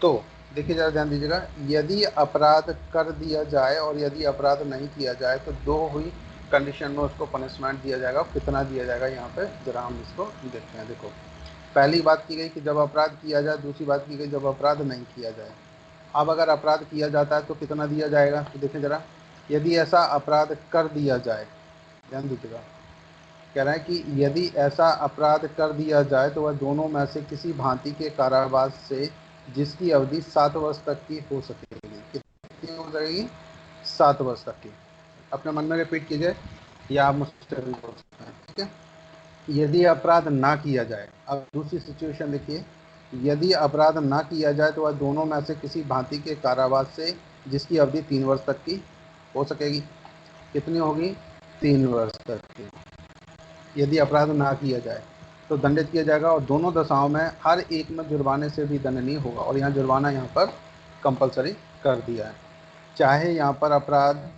तो देखिए ज़रा ध्यान दीजिएगा, यदि अपराध कर दिया जाए और यदि अपराध नहीं किया जाए तो दो हुई कंडीशन में उसको पनिशमेंट दिया जाएगा। कितना दिया जाएगा यहाँ पे जरा हम इसको देखते हैं। देखो पहली बात की गई कि जब अपराध किया जाए, दूसरी बात की गई जब अपराध नहीं किया जाए। अब अगर अपराध किया जाता है तो कितना दिया जाएगा, तो देखिए ज़रा, यदि ऐसा अपराध कर दिया जाए, ध्यान दीजिएगा, कह रहा है कि यदि ऐसा अपराध कर दिया जाए तो वह दोनों में से किसी भांति के कारावास से जिसकी अवधि 7 वर्ष तक की हो सकेगी। कितनी हो जाएगी? 7 वर्ष तक की। अपने मन में रिपीट कीजिए या आप मुझसे भी बोल सकते हैं। ठीक है, यदि अपराध ना किया जाए, अब दूसरी सिचुएशन देखिए, यदि अपराध ना किया जाए तो वह दोनों में से किसी भांति के कारावास से जिसकी अवधि 3 वर्ष तक की हो सकेगी। कितनी होगी? 3 वर्ष तक की। यदि अपराध ना किया जाए तो दंडित किया जाएगा, और दोनों दशाओं में हर एक में जुर्माने से भी दंडनीय होगा। और यहाँ जुर्माना यहाँ पर कंपलसरी कर दिया है, चाहे यहाँ पर अपराध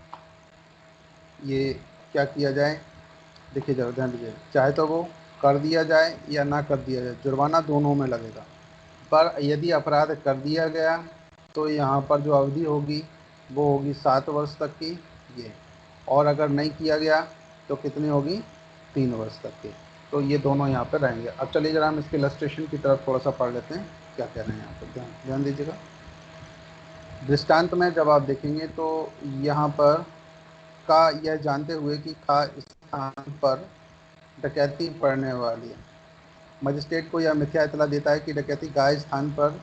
ये क्या किया जाए, देखिए जरा ध्यान दीजिए, चाहे तो वो कर दिया जाए या ना कर दिया जाए, जुर्माना दोनों में लगेगा। पर यदि अपराध कर दिया गया तो यहाँ पर जो अवधि होगी वो होगी 7 वर्ष तक की ये, और अगर नहीं किया गया तो कितनी होगी, 3 वर्ष तक की। तो ये दोनों यहाँ पर रहेंगे। अब चलिए जरा हम इसके इलस्ट्रेशन की तरफ थोड़ा सा पढ़ लेते हैं, क्या कह रहे हैं यहाँ पर, ध्यान दीजिएगा। दृष्टांत में जब आप देखेंगे तो यहाँ पर का यह जानते हुए कि खा स्थान पर डकैती पड़ने वाली है, मजिस्ट्रेट को यह मिथ्या इतला देता है कि डकैती गाय स्थान पर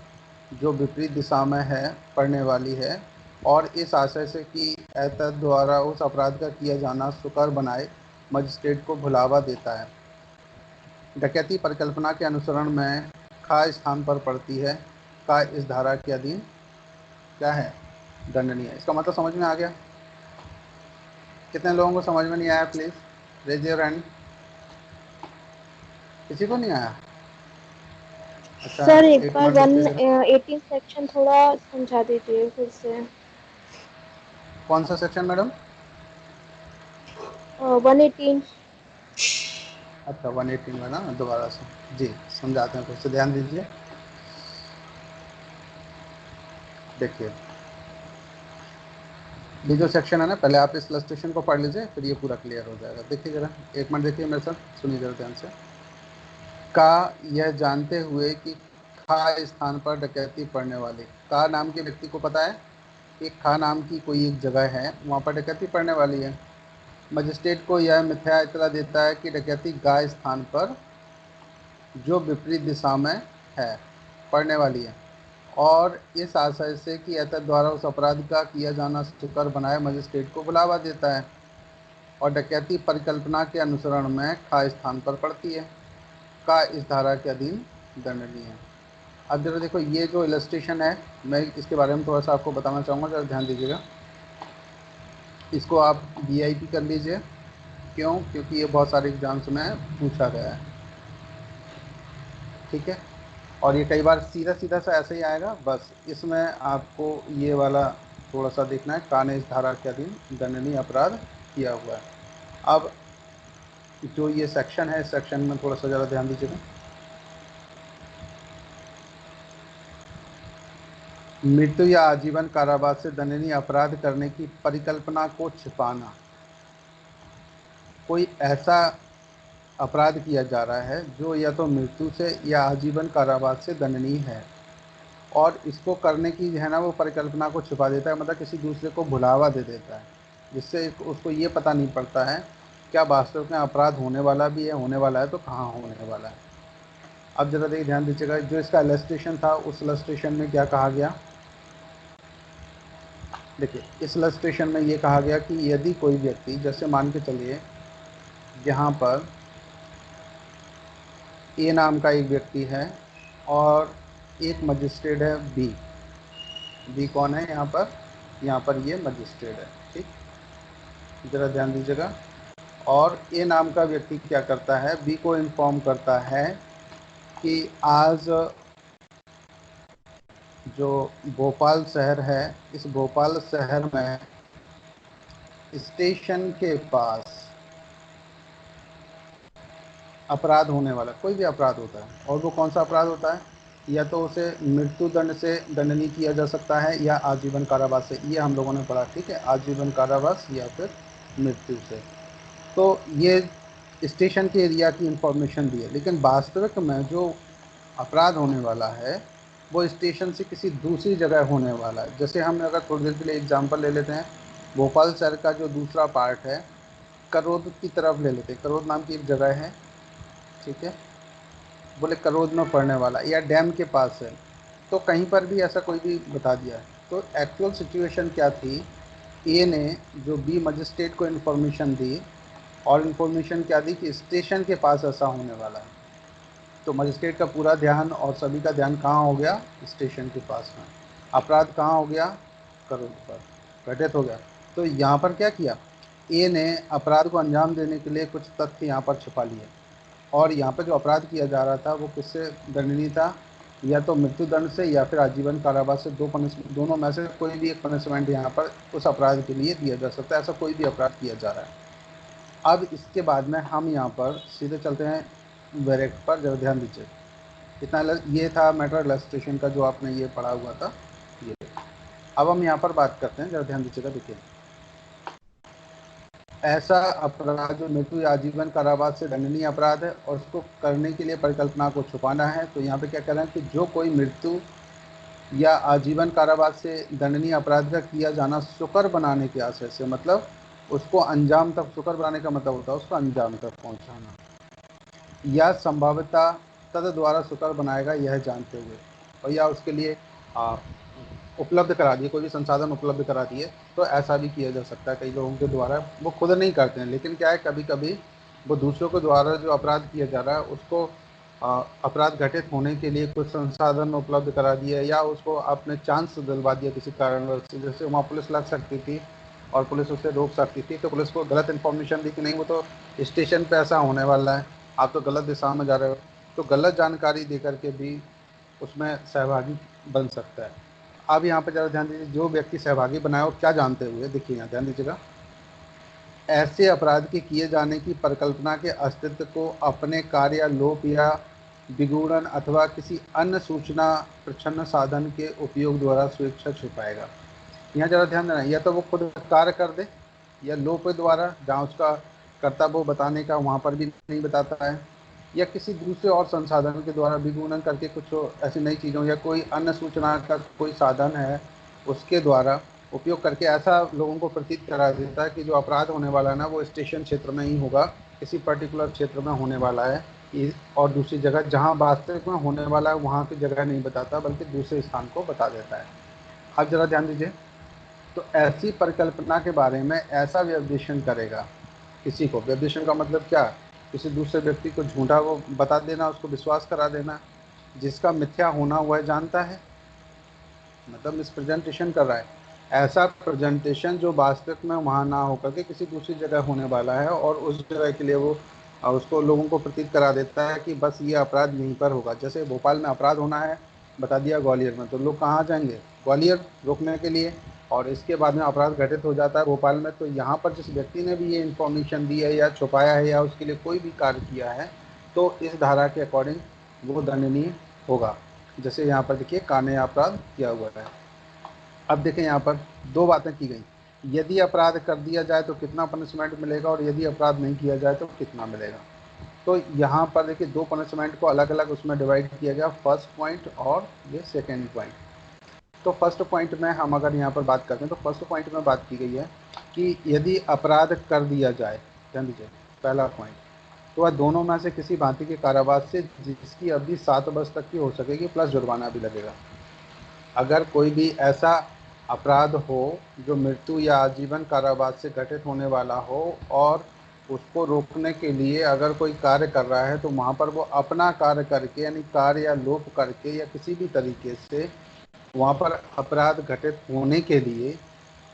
जो विपरीत दिशा में है पड़ने वाली है, और इस आशय से कि एतद द्वारा उस अपराध का किया जाना सुकर बनाए मजिस्ट्रेट को भुलावा देता है। डकैती परिकल्पना के अनुसरण में खा स्थान पर पड़ती है, का इस धारा के अधीन क्या है, दंडनीय। इसका मतलब समझ में आ गया? कितने लोगों को समझ में नहीं आया? Please raise your hand. किसी को नहीं आया? अच्छा, सर एक बार मिनट रुकिए जरा। 118 सेक्शन थोड़ा समझा दीजिए फिर से। कौन सा सेक्शन मैडम? 118। अच्छा 118 में ना, दोबारा से जी समझाते हैं, फिर से ध्यान दीजिए। देखिए ये जो सेक्शन है ना, पहले आप इस इलस्ट्रेशन को पढ़ लीजिए, फिर ये पूरा क्लियर हो जाएगा। देखिए जरा, एक मिनट देखिए मेरे साथ, सुनिए जरा ध्यान से। का यह जानते हुए कि खा स्थान पर डकैती पड़ने वाली, का नाम के व्यक्ति को पता है कि खा नाम की कोई एक जगह है, वहाँ पर डकैती पड़ने वाली है। मजिस्ट्रेट को यह मिथ्या इतला देता है कि डकैती गाय स्थान पर जो विपरीत दिशा में है पड़ने वाली है, और इस आशय से कि एतद द्वारा उस अपराध का किया जाना सुकर बनाए मजिस्ट्रेट को बुलावा देता है, और डकैती परिकल्पना के अनुसरण में खा स्थान पर पड़ती है, का इस धारा के अधीन दंडनीय है। अब जरा देखो, ये जो इलस्ट्रेशन है, मैं इसके बारे में थोड़ा सा आपको बताना चाहूँगा, जरा ध्यान दीजिएगा। इसको आप VIP कर लीजिए। क्यों? क्योंकि ये बहुत सारे एग्जाम्स में पूछा गया है, ठीक है। और ये कई बार सीधा सीधा सा ऐसे ही आएगा, बस इसमें आपको ये वाला थोड़ा सा देखना है, का ने इस धारा के अधीन दंडनीय अपराध किया हुआ है। अब जो ये सेक्शन है, इस सेक्शन में थोड़ा सा ज़रा ध्यान दीजिएगा। मृत्यु या आजीवन कारावास से दंडनीय अपराध करने की परिकल्पना को छिपाना। कोई ऐसा अपराध किया जा रहा है जो या तो मृत्यु से या आजीवन कारावास से दंडनीय है, और इसको करने की जो है ना, वो परिकल्पना को छुपा देता है, मतलब किसी दूसरे को भुलावा दे देता है, जिससे उसको ये पता नहीं पड़ता है क्या वास्तव में अपराध होने वाला भी है, होने वाला है तो कहाँ होने वाला है। अब जरा देखिए, ध्यान दीजिएगा, जो इसका इलस्ट्रेशन था, उस इलस्ट्रेशन में क्या कहा गया। देखिए इस इलस्ट्रेशन में ये कहा गया कि यदि कोई व्यक्ति, जैसे मान के चलिए यहाँ पर ए नाम का एक व्यक्ति है और एक मजिस्ट्रेट है बी। बी कौन है यहाँ पर? यहाँ पर ये मजिस्ट्रेट है, ठीक, जरा ध्यान दीजिएगा। और ए नाम का व्यक्ति क्या करता है, बी को इन्फॉर्म करता है कि आज जो भोपाल शहर है, इस भोपाल शहर में स्टेशन के पास अपराध होने वाला, कोई भी अपराध होता है, और वो कौन सा अपराध होता है, या तो उसे मृत्यु दंड से दंडनीय किया जा सकता है या आजीवन कारावास से, ये हम लोगों ने पढ़ा, ठीक है, आजीवन कारावास या फिर मृत्यु से। तो ये स्टेशन के एरिया की इंफॉर्मेशन दी है, लेकिन वास्तविक में जो अपराध होने वाला है वो स्टेशन से किसी दूसरी जगह होने वाला है। जैसे हम अगर थोड़ी देर के लिए एग्जांपल ले लेते हैं, भोपाल शहर का जो दूसरा पार्ट है, करोद की तरफ ले लेते हैं, करोद नाम की एक जगह है, ठीक है, बोले करोद में पड़ने वाला या डैम के पास है, तो कहीं पर भी ऐसा कोई भी बता दिया है। तो एक्चुअल सिचुएशन क्या थी, ए ने जो बी मजिस्ट्रेट को इन्फॉर्मेशन दी, और इन्फॉर्मेशन क्या दी कि स्टेशन के पास ऐसा होने वाला है, तो मजिस्ट्रेट का पूरा ध्यान और सभी का ध्यान कहाँ हो गया, स्टेशन के पास में। अपराध कहाँ हो गया, करोड़ पर घटित हो गया। तो यहाँ पर क्या किया, ए ने अपराध को अंजाम देने के लिए कुछ तथ्य यहाँ पर छुपा लिए, और यहाँ पर जो अपराध किया जा रहा था वो किससे दंडनीय था, या तो मृत्यु दंड से या फिर आजीवन कारावास से, दोनों में से कोई भी एक पनिशमेंट यहाँ पर उस अपराध के लिए दिया जा सकता है। ऐसा कोई भी अपराध किया जा रहा है। अब इसके बाद में हम यहाँ पर सीधे चलते हैं वेरेक्ट पर, जरा ध्यान दीजिए। इतना ये था मैटर इलस्ट्रेशन का जो आपने ये पढ़ा हुआ था। ये अब हम यहाँ पर बात करते हैं, जरा ध्यान दीजिएगा। देखिए, ऐसा अपराध जो मृत्यु या आजीवन कारावास से दंडनीय अपराध है और उसको करने के लिए परिकल्पना को छुपाना है। तो यहाँ पे क्या कह रहे हैं कि जो कोई मृत्यु या आजीवन कारावास से दंडनीय अपराध का किया जाना सुकर बनाने के आशय से, मतलब उसको अंजाम तक, सुकर बनाने का मतलब होता है उसको अंजाम तक पहुँचाना, या संभाव्यता तद द्वारा सुकर बनाएगा यह जानते हुए, और या उसके लिए उपलब्ध करा दिए, कोई भी संसाधन उपलब्ध करा दिए, तो ऐसा भी किया जा सकता है कई लोगों के द्वारा। वो खुद नहीं करते हैं, लेकिन क्या है, कभी कभी वो दूसरों के द्वारा जो अपराध किया जा रहा है उसको अपराध घटित होने के लिए कुछ संसाधन उपलब्ध करा दिए, या उसको आपने चांस दिलवा दिया किसी कारणवश से। जैसे वहाँ पुलिस लग सकती थी और पुलिस उसे रोक सकती थी, तो पुलिस को गलत इन्फॉर्मेशन दी कि नहीं वो तो स्टेशन पे ऐसा होने वाला है, आप तो गलत दिशा में जा रहे हो, तो गलत जानकारी दे करके भी उसमें सहभागी बन सकता है। अब यहाँ पे ज़रा ध्यान दीजिए, जो व्यक्ति सहभागी बनाए और क्या जानते हुए, देखिए यहाँ ध्यान दीजिएगा, ऐसे अपराध के किए जाने की परिकल्पना के अस्तित्व को अपने कार्य या लोप या विगूढ़न अथवा किसी अन्य सूचना प्रच्छन्न साधन के उपयोग द्वारा स्वेच्छा छुपाएगा। यहाँ ज़रा ध्यान देना, या तो वो खुद कार्य कर दे, या लोप द्वारा जहाँ उसका कर्तव्य बताने का वहाँ पर भी नहीं बताता है, या किसी दूसरे और संसाधन के द्वारा विगुणन करके कुछ ऐसी नई चीज़ों या कोई अन्य सूचना का कोई साधन है उसके द्वारा उपयोग करके ऐसा लोगों को प्रतीत करा देता है कि जो अपराध होने वाला है ना वो स्टेशन क्षेत्र में ही होगा, किसी पर्टिकुलर क्षेत्र में होने वाला है, और दूसरी जगह जहाँ वास्तविक में होने वाला है वहाँ की जगह नहीं बताता बल्कि दूसरे स्थान को बता देता है। अब जरा ध्यान दीजिए, तो ऐसी परिकल्पना के बारे में ऐसा व्यवदेशन करेगा किसी को, व्यवदेशन का मतलब क्या, किसी दूसरे व्यक्ति को झूठा वो बता देना, उसको विश्वास करा देना, जिसका मिथ्या होना वह जानता है, मतलब मिसप्रेजेंटेशन कर रहा है। ऐसा प्रेजेंटेशन जो वास्तविक में वहाँ ना होकर के किसी दूसरी जगह होने वाला है, और उस जगह के लिए वो उसको लोगों को प्रतीत करा देता है कि बस ये अपराध यहीं पर होगा। जैसे भोपाल में अपराध होना है, बता दिया ग्वालियर में, तो लोग कहाँ जाएंगे, ग्वालियर रोकने के लिए, और इसके बाद में अपराध घटित हो जाता है भोपाल में। तो यहाँ पर जिस व्यक्ति ने भी ये इन्फॉर्मेशन दी है या छुपाया है या उसके लिए कोई भी कार्य किया है, तो इस धारा के अकॉर्डिंग वो दंडनीय होगा। जैसे यहाँ पर देखिए कानूनी अपराध किया हुआ है। अब देखें यहाँ पर दो बातें की गई, यदि अपराध कर दिया जाए तो कितना पनिशमेंट मिलेगा और यदि अपराध नहीं किया जाए तो कितना मिलेगा। तो यहाँ पर देखिए दो पनिशमेंट को अलग अलग उसमें डिवाइड किया गया, फर्स्ट पॉइंट और ये सेकेंड पॉइंट। तो फर्स्ट पॉइंट में हम अगर यहाँ पर बात करते हैं तो फर्स्ट पॉइंट में बात की गई है कि यदि अपराध कर दिया जाए, ध्यान दीजिए पहला पॉइंट, तो वह दोनों में से किसी भांति के कारावास से जिसकी अवधि 7 वर्ष तक की हो सकेगी प्लस जुर्माना भी लगेगा। अगर कोई भी ऐसा अपराध हो जो मृत्यु या आजीवन कारावास से घटित होने वाला हो और उसको रोकने के लिए अगर कोई कार्य कर रहा है, तो वहाँ पर वो अपना कार्य करके, यानी कार्य या लोप करके या किसी भी तरीके से वहाँ पर अपराध घटित होने के लिए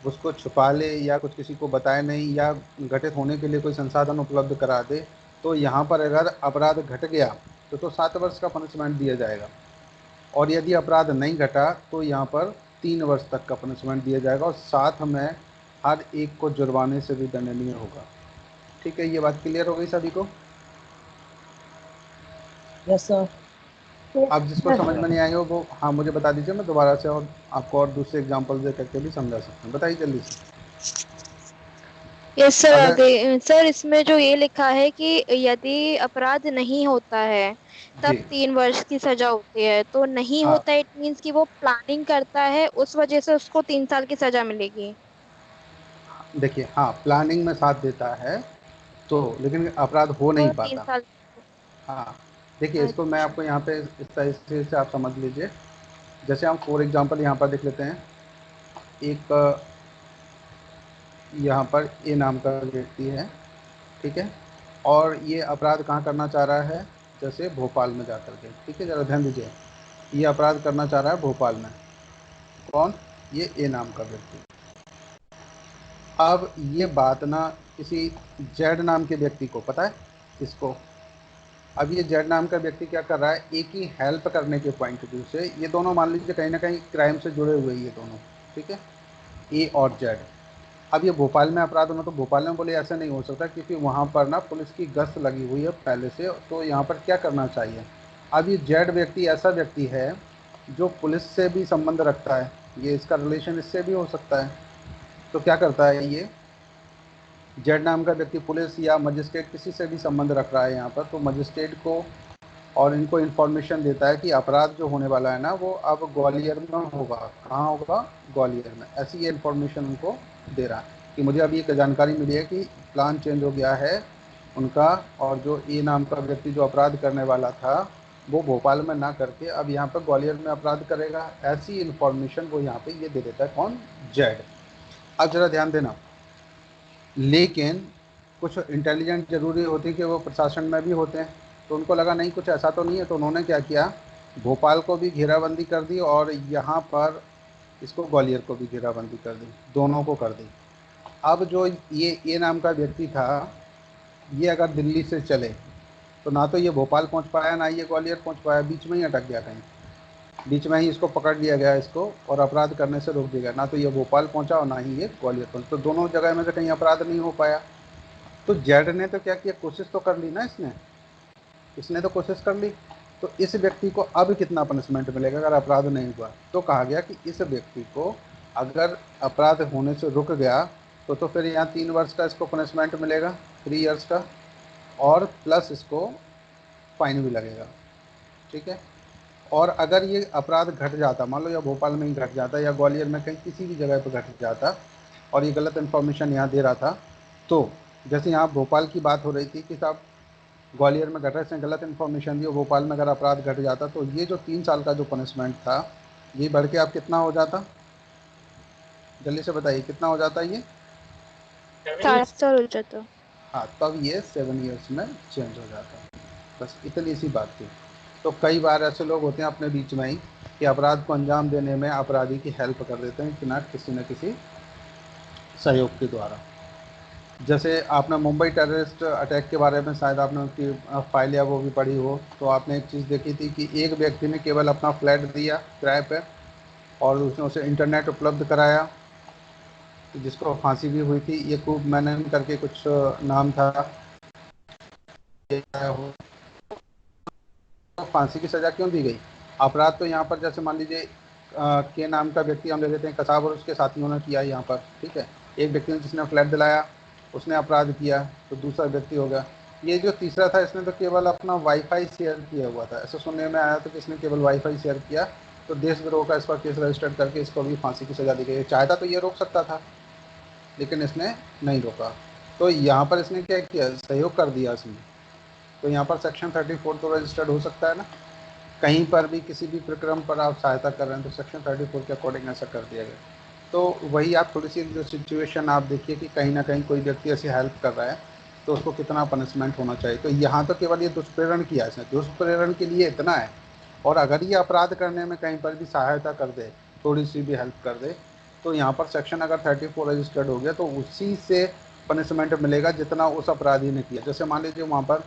उसको छुपा ले या कुछ किसी को बताए नहीं, या घटित होने के लिए कोई संसाधन उपलब्ध करा दे, तो यहाँ पर अगर अपराध घट गया तो 7 वर्ष का पनिशमेंट दिया जाएगा, और यदि अपराध नहीं घटा तो यहाँ पर 3 वर्ष तक का पनिशमेंट दिया जाएगा, और साथ में हर एक को जुर्माने से भी दंडनीय होगा। ठीक है, ये बात क्लियर हो गई सभी को? Yes sir. अब जिसको समझ में नहीं आई हो वो हाँ मुझे बता दीजिए, मैं दोबारा से और आपको और दूसरे एग्जांपल दे करके भी समझा सकता हूँ। बताइए जल्दी से। यस सर, अगर आगे सर इसमें जो ये लिखा है कि यदि अपराध नहीं होता है तब जी 3 वर्ष की सजा होती है, तो नहीं हाँ, होता इट मीन्स कि वो प्लानिंग करता है, उस वजह से उसको 3 साल की सजा मिलेगी। देखिए हाँ प्लानिंग में साथ देता है तो, लेकिन अपराध हो नहीं तो 3 पाता। साल। हाँ देखिए, इसको मैं अच्छा। आपको यहाँ पे इस तरीके से आप समझ लीजिए। जैसे हम फॉर एग्जांपल यहाँ पर देख लेते हैं, एक यहाँ पर ए नाम का व्यक्ति है, ठीक है, और ये अपराध कहाँ करना चाह रहा है, जैसे भोपाल में जाकर के, ठीक है, ज़रा ध्यान दीजिए, ये अपराध करना चाह रहा है भोपाल में। कौन? ये ए नाम का व्यक्ति। अब ये बात ना किसी जेड नाम के व्यक्ति को पता है, इसको। अब ये जेड नाम का व्यक्ति क्या कर रहा है, एक ही हेल्प करने के पॉइंट ऑफ व्यू से, ये दोनों मान लीजिए कहीं ना कहीं क्राइम से जुड़े हुए ये दोनों, ठीक है, ए और जेड। अब ये भोपाल में अपराध होना, तो भोपाल में बोले ऐसा नहीं हो सकता क्योंकि वहाँ पर ना पुलिस की गश्त लगी हुई है पहले से, तो यहाँ पर क्या करना चाहिए। अब ये जेड व्यक्ति ऐसा व्यक्ति है जो पुलिस से भी संबंध रखता है, ये इसका रिलेशन इससे भी हो सकता है। तो क्या करता है ये जेड नाम का व्यक्ति पुलिस या मजिस्ट्रेट किसी से भी संबंध रख रहा है यहाँ पर, तो मजिस्ट्रेट को और इनको इन्फॉर्मेशन देता है कि अपराध जो होने वाला है ना वो अब ग्वालियर में होगा। कहाँ होगा? ग्वालियर में। ऐसी ये इन्फॉर्मेशन उनको दे रहा है कि मुझे अभी एक जानकारी मिली है कि प्लान चेंज हो गया है उनका, और जो ए नाम का व्यक्ति जो अपराध करने वाला था वो भोपाल में ना करके अब यहाँ पर ग्वालियर में अपराध करेगा। ऐसी इन्फॉर्मेशन वो यहाँ पे ये दे देता है। कौन? जेड। अब जरा ध्यान देना, लेकिन कुछ इंटेलिजेंट जरूरी होती है कि वो प्रशासन में भी होते हैं, तो उनको लगा नहीं कुछ ऐसा तो नहीं है, तो उन्होंने क्या किया, भोपाल को भी घेराबंदी कर दी और यहाँ पर इसको ग्वालियर को भी घेराबंदी कर दी, दोनों को कर दी। अब जो ये नाम का व्यक्ति था, ये अगर दिल्ली से चले तो ना तो ये भोपाल पहुँच पाया ना ये ग्वालियर पहुँच पाया, बीच में ही अटक गया कहीं, बीच में ही इसको पकड़ लिया गया इसको और अपराध करने से रोक दिया गया। ना तो ये भोपाल पहुंचा और ना ही ये ग्वालियर पहुंचा, तो दोनों जगह में से कहीं अपराध नहीं हो पाया। तो जेड ने तो क्या किया, कोशिश तो कर ली ना, इसने तो कोशिश कर ली। तो इस व्यक्ति को अब कितना पनिशमेंट मिलेगा अगर अपराध नहीं हुआ? तो कहा गया कि इस व्यक्ति को अगर अपराध होने से रुक गया तो फिर यहाँ 3 वर्ष का इसको पनिशमेंट मिलेगा, 3 इयर्स का, और प्लस इसको फाइन भी लगेगा। ठीक है। और अगर ये अपराध घट जाता, मान लो या भोपाल में ही घट जाता या ग्वालियर में कहीं किसी भी जगह पर घट जाता और ये गलत इन्फॉर्मेशन यहाँ दे रहा था, तो जैसे यहाँ भोपाल की बात हो रही थी कि साहब ग्वालियर में घटा, इसने गलत इन्फॉर्मेशन दी और भोपाल में अगर अपराध घट जाता तो ये जो 3 साल का जो पनिशमेंट था ये बढ़ के आप कितना हो जाता? जल्दी से बताइए कितना हो जाता ये? 4 साल हो जाता। हाँ, तब ये 7 इयर्स में चेंज हो जाता। बस इतनी सी बात थी। तो कई बार ऐसे लोग होते हैं अपने बीच में ही कि अपराध को अंजाम देने में अपराधी की हेल्प कर देते हैं कि न किसी सहयोग के द्वारा। जैसे आपने मुंबई टेररिस्ट अटैक के बारे में शायद आपने उनकी फाइल या वो भी पढ़ी हो, तो आपने एक चीज़ देखी थी कि एक व्यक्ति ने केवल अपना फ्लैट दिया किराए पे और उसने उसे इंटरनेट उपलब्ध कराया, जिसको फांसी भी हुई थी। ये खूब मैनन करके कुछ नाम था, तो फांसी की सज़ा क्यों दी गई? अपराध तो यहाँ पर जैसे मान लीजिए के नाम का व्यक्ति हम ले लेते हैं, कसाब और उसके साथियों ने किया यहाँ पर। ठीक है, एक व्यक्ति ने जिसने फ्लैट दिलाया उसने अपराध किया, तो दूसरा व्यक्ति हो गया। ये जो तीसरा था इसने तो केवल अपना वाईफाई शेयर किया हुआ था, ऐसा सुनने में आया था कि इसने केवल वाईफाई शेयर किया, तो देशद्रोह का इस पर केस रजिस्टर्ड करके इसको भी फांसी की सज़ा दी गई। चाहता तो ये रोक सकता था लेकिन इसने नहीं रोका, तो यहाँ पर इसने क्या किया, सहयोग कर दिया इसने। तो यहाँ पर सेक्शन 34 तो रजिस्टर्ड हो सकता है ना, कहीं पर भी किसी भी प्रकरण पर आप सहायता कर रहे हैं तो सेक्शन 34 के अकॉर्डिंग ऐसा कर दिया गया। तो वही आप थोड़ी सी जो सिचुएशन आप देखिए कि कहीं ना कहीं कोई व्यक्ति ऐसी हेल्प कर रहा है तो उसको कितना पनिशमेंट होना चाहिए। तो यहाँ तो केवल ये दुष्प्रेरण किया इसने, दुष्प्रेरण के लिए इतना है, और अगर ये अपराध करने में कहीं पर भी सहायता कर दे, थोड़ी सी भी हेल्प कर दे, तो यहाँ पर सेक्शन अगर 34 रजिस्टर्ड हो गया तो उसी से पनिशमेंट मिलेगा जितना उस अपराधी ने किया। जैसे मान लीजिए वहाँ पर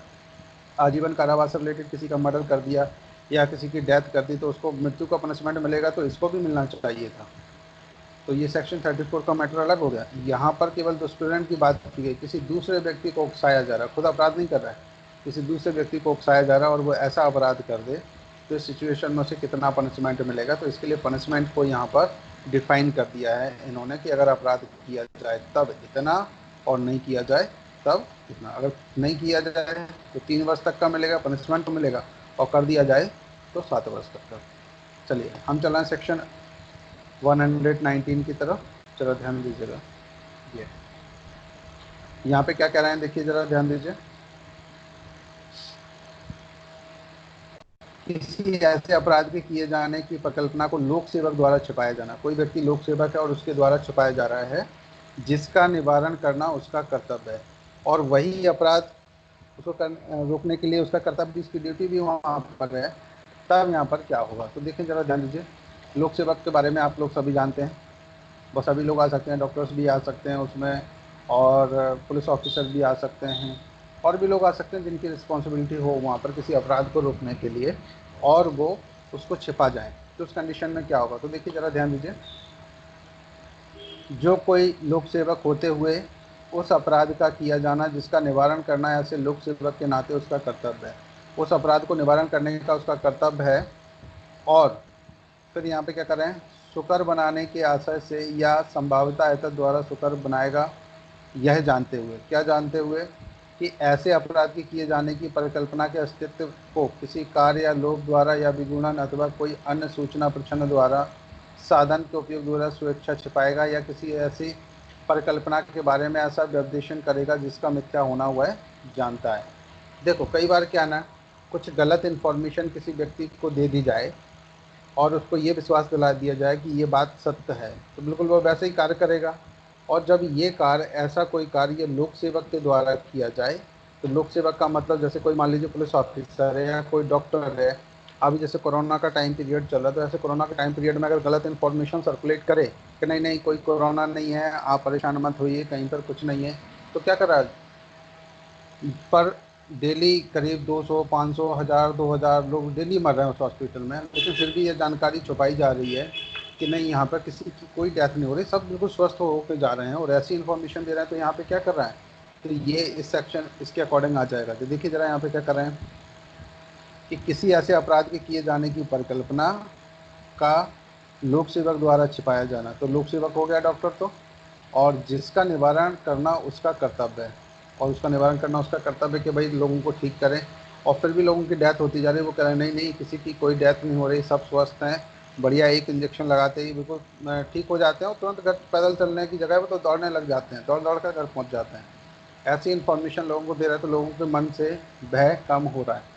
आजीवन कारावास से रिलेटेड किसी का मर्डर कर दिया या किसी की डेथ कर दी तो उसको मृत्यु का पनिशमेंट मिलेगा, तो इसको भी मिलना चाहिए था। तो ये सेक्शन 34 का मैटर अलग हो गया। यहाँ पर केवल दुष्प्रेरण की बात की गई, किसी दूसरे व्यक्ति को उकसाया जा रहा है, खुद अपराध नहीं कर रहा है, किसी दूसरे व्यक्ति को उकसाया जा रहा है और वो ऐसा अपराध कर दे तो इस सिचुएशन में उसे कितना पनिशमेंट मिलेगा। तो इसके लिए पनिशमेंट को यहाँ पर डिफाइन कर दिया है इन्होंने कि अगर अपराध किया जाए तब इतना और नहीं किया जाए तब इतना। अगर नहीं किया जाए तो 3 वर्ष तक का मिलेगा पनिशमेंट मिलेगा, और कर दिया जाए तो 7 वर्ष तक का। चलिए हम चल रहे हैं सेक्शन 119 की तरफ, जरा ध्यान दीजिएगा। ये यहाँ पे क्या कह रहे हैं देखिए, जरा ध्यान दीजिए। किसी ऐसे अपराध के किए जाने की परिकल्पना को लोक सेवक द्वारा छिपाया जाना। कोई व्यक्ति लोक सेवक है और उसके द्वारा छिपाया जा रहा है, जिसका निवारण करना उसका कर्तव्य है, और वही अपराध उसको रोकने के लिए उसका कर्तव्य, उसकी ड्यूटी भी वहाँ पर है, तब यहाँ पर क्या होगा। तो देखें जरा ध्यान दीजिए, लोक सेवक के बारे में आप लोग सभी जानते हैं, बस सभी लोग आ सकते हैं, डॉक्टर्स भी आ सकते हैं उसमें, और पुलिस ऑफिसर भी आ सकते हैं, और भी लोग आ सकते हैं जिनकी रिस्पॉन्सिबिलिटी हो वहाँ पर किसी अपराध को रोकने के लिए और वो उसको छिपा जाए। तो उस कंडीशन में क्या होगा, तो देखिए ज़रा ध्यान दीजिए। जो कोई लोक सेवक होते हुए उस अपराध का किया जाना जिसका निवारण करना ऐसे लोक सेवक के नाते उसका कर्तव्य है, उस अपराध को निवारण करने का उसका कर्तव्य है। और फिर यहाँ पे क्या कर रहे हैं, सुकर बनाने के आशय से या संभाव्यता एतद द्वारा सुकर बनाएगा, यह जानते हुए, क्या जानते हुए कि ऐसे अपराध के किए जाने की परिकल्पना के अस्तित्व को किसी कार्य या लोभ द्वारा या विगुणन अथवा कोई अन्य सूचना प्रच्छन्न द्वारा साधन के उपयोग द्वारा स्वेच्छा छिपाएगा या किसी ऐसी परिकल्पना के बारे में ऐसा व्यपदेशन करेगा जिसका मिथ्या होना वह जानता है। देखो कई बार क्या ना, कुछ गलत इन्फॉर्मेशन किसी व्यक्ति को दे दी जाए और उसको ये विश्वास दिला दिया जाए कि ये बात सत्य है, तो बिल्कुल वो वैसे ही कार्य करेगा। और जब ये कार्य, ऐसा कोई कार्य लोक सेवक के द्वारा किया जाए, तो लोक सेवक का मतलब जैसे कोई मान लीजिए पुलिस ऑफिसर है या कोई डॉक्टर है, अभी जैसे कोरोना का टाइम पीरियड चल रहा है, तो ऐसे कोरोना के टाइम पीरियड में अगर गलत इन्फॉर्मेशन सर्कुलेट करे कि नहीं नहीं कोई कोरोना नहीं है, आप परेशान मत होइए, कहीं पर कुछ नहीं है, तो क्या कर रहा है, पर डेली करीब 200, 500, 1000, 2000 लोग डेली मर रहे हैं उस हॉस्पिटल में, लेकिन फिर भी ये जानकारी छुपाई जा रही है कि नहीं यहाँ पर किसी की कोई डेथ नहीं हो रही, सब बिल्कुल स्वस्थ होकर जा रहे हैं, और ऐसी इन्फॉर्मेशन दे रहे हैं। तो यहाँ पे क्या कर रहा है, तो ये इस सेक्शन इसके अकॉर्डिंग आ जाएगा। तो देखिए ज़रा यहाँ पे क्या कर रहे हैं कि किसी ऐसे अपराध के किए जाने की परिकल्पना का लोक सेवक द्वारा छिपाया जाना, तो लोक सेवक हो गया डॉक्टर, तो और जिसका निवारण करना उसका कर्तव्य है, और उसका निवारण करना उसका कर्तव्य कि भाई लोगों को ठीक करें, और फिर भी लोगों की डेथ होती जा रही है, वो कह रहे हैं नहीं नहीं किसी की कोई डेथ नहीं हो रही, सब स्वस्थ हैं, बढ़िया, एक इंजेक्शन लगाते ही बिल्कुल ठीक हो जाते हैं, और तुरंत घर पैदल चलने की जगह पर तो दौड़ने लग जाते हैं, दौड़ दौड़ कर घर पहुँच जाते हैं। ऐसी इन्फॉर्मेशन लोगों को दे रहा है, तो लोगों के मन से भय कम हो रहा है।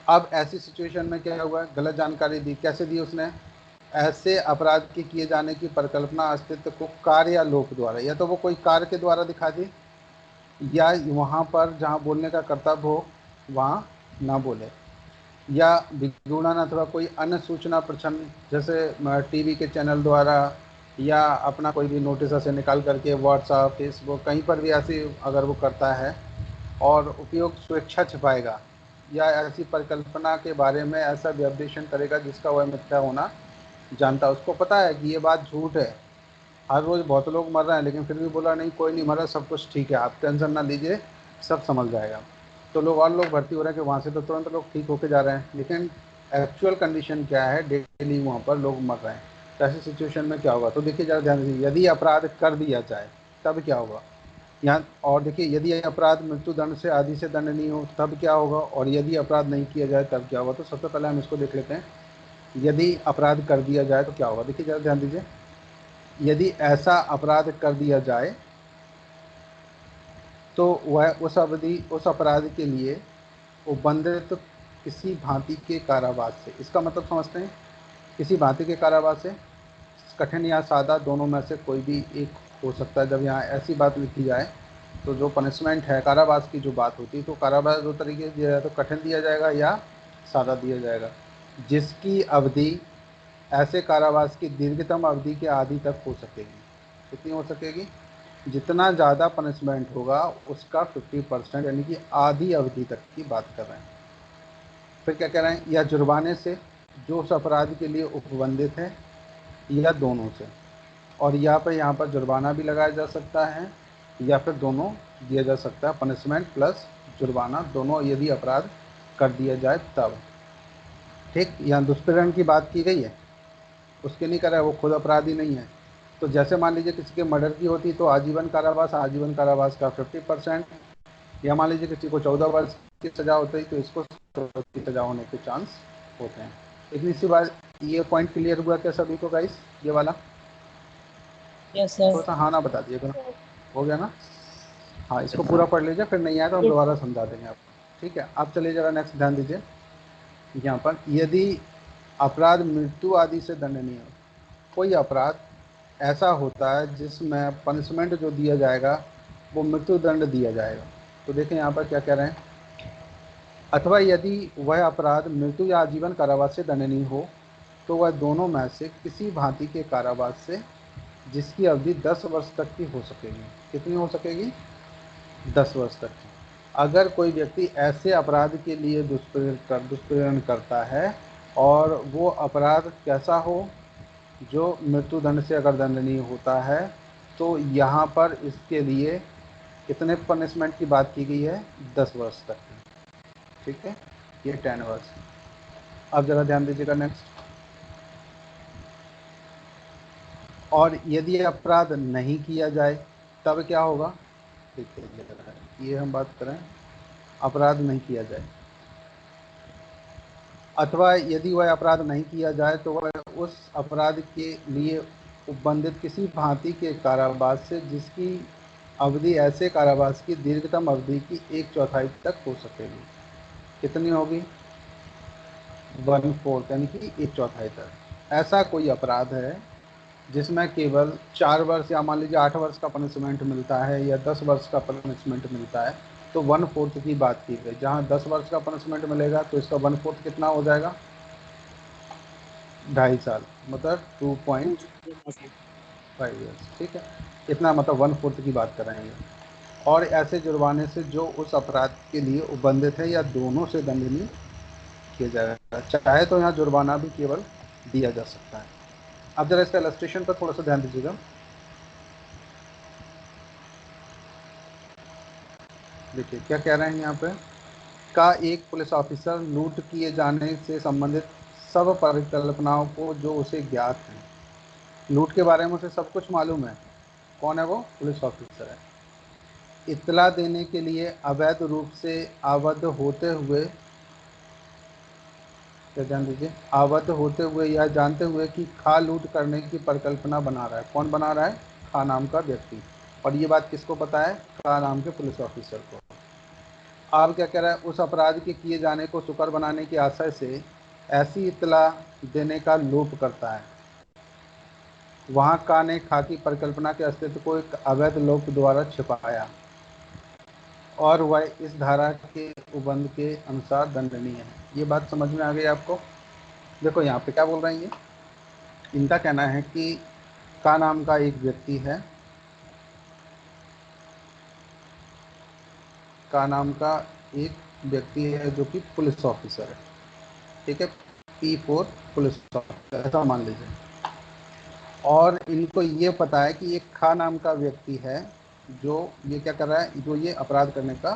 अब ऐसी सिचुएशन में क्या हुआ है, गलत जानकारी दी, कैसे दी उसने, ऐसे अपराध के किए जाने की परिकल्पना अस्तित्व को कार्य या लोक द्वारा, या तो वो कोई कार्य के द्वारा दिखा दी, या वहाँ पर जहाँ बोलने का कर्तव्य हो वहाँ ना बोले, या विगुणन अथवा कोई अन्य सूचना प्रच्छन्न, जैसे टीवी के चैनल द्वारा या अपना कोई भी नोटिस ऐसे निकाल करके व्हाट्सएप, फेसबुक, कहीं पर भी ऐसी अगर वो करता है और उपयोग स्वेच्छा छिपाएगा, या ऐसी परिकल्पना के बारे में ऐसा व्यपदेशन करेगा जिसका वह मिथ्या होना जानता है। उसको पता है कि ये बात झूठ है, हर रोज़ बहुत लोग मर रहे हैं, लेकिन फिर भी बोला नहीं कोई नहीं मरा, सब कुछ ठीक है, आप टेंशन ना लीजिए, सब समझ जाएगा। तो लोग और लोग भर्ती हो रहे हैं कि वहाँ से तो तुरंत लोग ठीक होके जा रहे हैं, लेकिन एक्चुअल कंडीशन क्या है, डेली वहाँ पर लोग मर रहे हैं। तो ऐसी सिचुएशन में क्या होगा, तो देखिए ज़रा ध्यान दीजिए, यदि अपराध कर दिया जाए तब क्या होगा यहाँ, और देखिए यदि अपराध मृत्यु दंड से आदि से दंडनीय हो तब क्या होगा, और यदि अपराध नहीं किया जाए तब क्या होगा। तो सबसे पहले हम इसको देख लेते हैं, यदि अपराध कर दिया जाए तो क्या होगा। देखिए ज़रा ध्यान दीजिए, यदि ऐसा अपराध कर दिया जाए तो वह उस अपराध के लिए उपबंधित किसी भांति के कारावास से, इसका मतलब समझते हैं, किसी भांति के कारावास से, कठिन या सादा दोनों में से कोई भी एक हो सकता है। जब यहाँ ऐसी बात लिखी जाए तो जो पनिशमेंट है कारावास की जो बात होती है, तो कारावास दो तरीके से दिया जाए, तो कठिन दिया जाएगा या सादा दिया जाएगा, जिसकी अवधि ऐसे कारावास की दीर्घतम अवधि के आदि तक हो सकेगी। कितनी हो सकेगी, जितना ज़्यादा पनिशमेंट होगा उसका 50% यानी कि आधी अवधि तक की बात कर रहे हैं। फिर क्या कह रहे हैं, या जुर्माने से जो उस अपराध के लिए उपबंधित है, या दोनों से, और यहाँ पर जुर्माना भी लगाया जा सकता है या फिर दोनों दिया जा सकता है, पनिशमेंट प्लस जुर्माना दोनों यदि अपराध कर दिया जाए तब। ठीक, यहाँ दुष्प्रेरण की बात की गई है, उसके नहीं कर रहा है, वो खुद अपराधी नहीं है। तो जैसे मान लीजिए किसी के मर्डर की होती तो आजीवन कारावास, आजीवन कारावास का 50%, या मान लीजिए किसी को 14 वर्ष की सज़ा होती तो इसको की सज़ा होने के चांस होते हैं। इतनी सी बात, ये पॉइंट क्लियर हुआ क्या सभी को गाइस, ये वाला? Yes sir. थोड़ा सा हाँ ना बता दीजिएगा, हो गया ना? हाँ, इसको पूरा पढ़ लीजिए, फिर नहीं आया तो हम दोबारा समझा देंगे आपको। ठीक है, आप चलिए जरा नेक्स्ट ध्यान दीजिए यहाँ पर, यदि अपराध मृत्यु आदि से दंडनीय हो, कोई अपराध ऐसा होता है जिसमें पनिशमेंट जो दिया जाएगा वो मृत्यु दंड दिया जाएगा। तो देखें यहाँ पर क्या कह रहे हैं, अथवा यदि वह अपराध मृत्यु या आजीवन कारावास से दंडनीय हो तो वह दोनों में से किसी भांति के कारावास से जिसकी अवधि 10 वर्ष तक की हो सकेगी। कितनी हो सकेगी, 10 वर्ष तक की। अगर कोई व्यक्ति ऐसे अपराध के लिए दुष्प्रेरण करता है और वो अपराध कैसा हो, जो मृत्युदंड से अगर दंडनीय होता है, तो यहाँ पर इसके लिए कितने पनिशमेंट की बात की गई है, 10 वर्ष तक की। ठीक है, ये 10 वर्ष। अब ज़रा ध्यान दीजिएगा नेक्स्ट, और यदि अपराध नहीं किया जाए तब क्या होगा? देखिए, ये हम बात करें, अपराध नहीं किया जाए, अथवा यदि वह अपराध नहीं किया जाए तो वह उस अपराध के लिए उपबंधित किसी भांति के कारावास से जिसकी अवधि ऐसे कारावास की दीर्घतम अवधि की 1/4 तक हो सकेगी। कितनी होगी? 1/4 यानी कि 1/4 तक। ऐसा कोई अपराध है जिसमें केवल 4 वर्ष या मान लीजिए 8 वर्ष का पनिशमेंट मिलता है या 10 वर्ष का पनिशमेंट मिलता है, तो 1/4 की बात की गई। जहाँ 10 वर्ष का पनिशमेंट मिलेगा तो इसका 1/4 कितना हो जाएगा? 2.5 साल, मतलब 2.5 ईयर्स। ठीक है, इतना मतलब 1/4 की बात कर रहे हैं। और ऐसे जुर्माने से जो उस अपराध के लिए उपबंधित है या दोनों से दंडनीय किया जाएगा। चाहे तो यहाँ जुर्माना भी केवल दिया जा सकता है। अब जरा इसका इलस्ट्रेशन पर थोड़ा सा ध्यान दीजिएगा। देखिए क्या कह रहे हैं यहाँ पे, का एक पुलिस ऑफिसर लूट किए जाने से संबंधित सब परिकल्पनाओं को जो उसे ज्ञात हैं, लूट के बारे में उसे सब कुछ मालूम है। कौन है वो? पुलिस ऑफिसर है। इत्तला देने के लिए अवैध रूप से आबद्ध होते हुए, क्या ध्यान दीजिए, आबद्ध होते हुए या जानते हुए कि खा लूट करने की परिकल्पना बना रहा है। कौन बना रहा है? खा नाम का व्यक्ति। और ये बात किसको पता है? खा नाम के पुलिस ऑफिसर को। आप क्या कह रहा है? उस अपराध के किए जाने को सुकर बनाने के आशय से ऐसी इत्तला देने का लोभ करता है। वहाँ का ने खा की परिकल्पना के अस्तित्व को एक अवैध लोभ द्वारा छिपाया और वह इस धारा के उपबंध के अनुसार दंडनीय है। ये बात समझ में आ गई आपको? देखो यहाँ पे क्या बोल रहे हैं ये, इनका कहना है कि का नाम का एक व्यक्ति है, का नाम का एक व्यक्ति है जो कि पुलिस ऑफिसर है। ठीक है, P4 पुलिस ऑफिसर ऐसा मान लीजिए। और इनको ये पता है कि एक खा नाम का व्यक्ति है जो ये क्या कर रहा है, जो ये अपराध करने का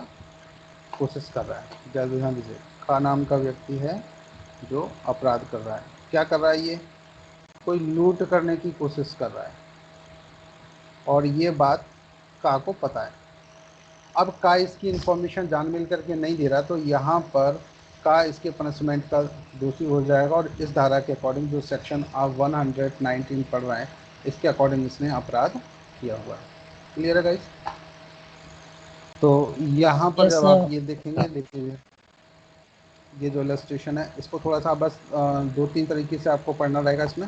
कोशिश कर रहा है। जल्द ध्यान दीजिए, खा नाम का व्यक्ति है जो अपराध कर रहा है। क्या कर रहा है? ये कोई लूट करने की कोशिश कर रहा है और ये बात का को पता है। अब का इसकी इंफॉर्मेशन जान मिल करके नहीं दे रहा, तो यहाँ पर का इसके पनिशमेंट का दोषी हो जाएगा और इस धारा के अकॉर्डिंग जो सेक्शन आप 119 पढ़ रहे हैं, इसके अकॉर्डिंग इसने अपराध किया हुआ है। क्लियर है गाइस? तो यहाँ पर यस जब आप सर। ये देखेंगे, देखिए ये जो इलस्ट्रेशन है इसको थोड़ा सा बस 2-3 तरीके से आपको पढ़ना रहेगा इसमें।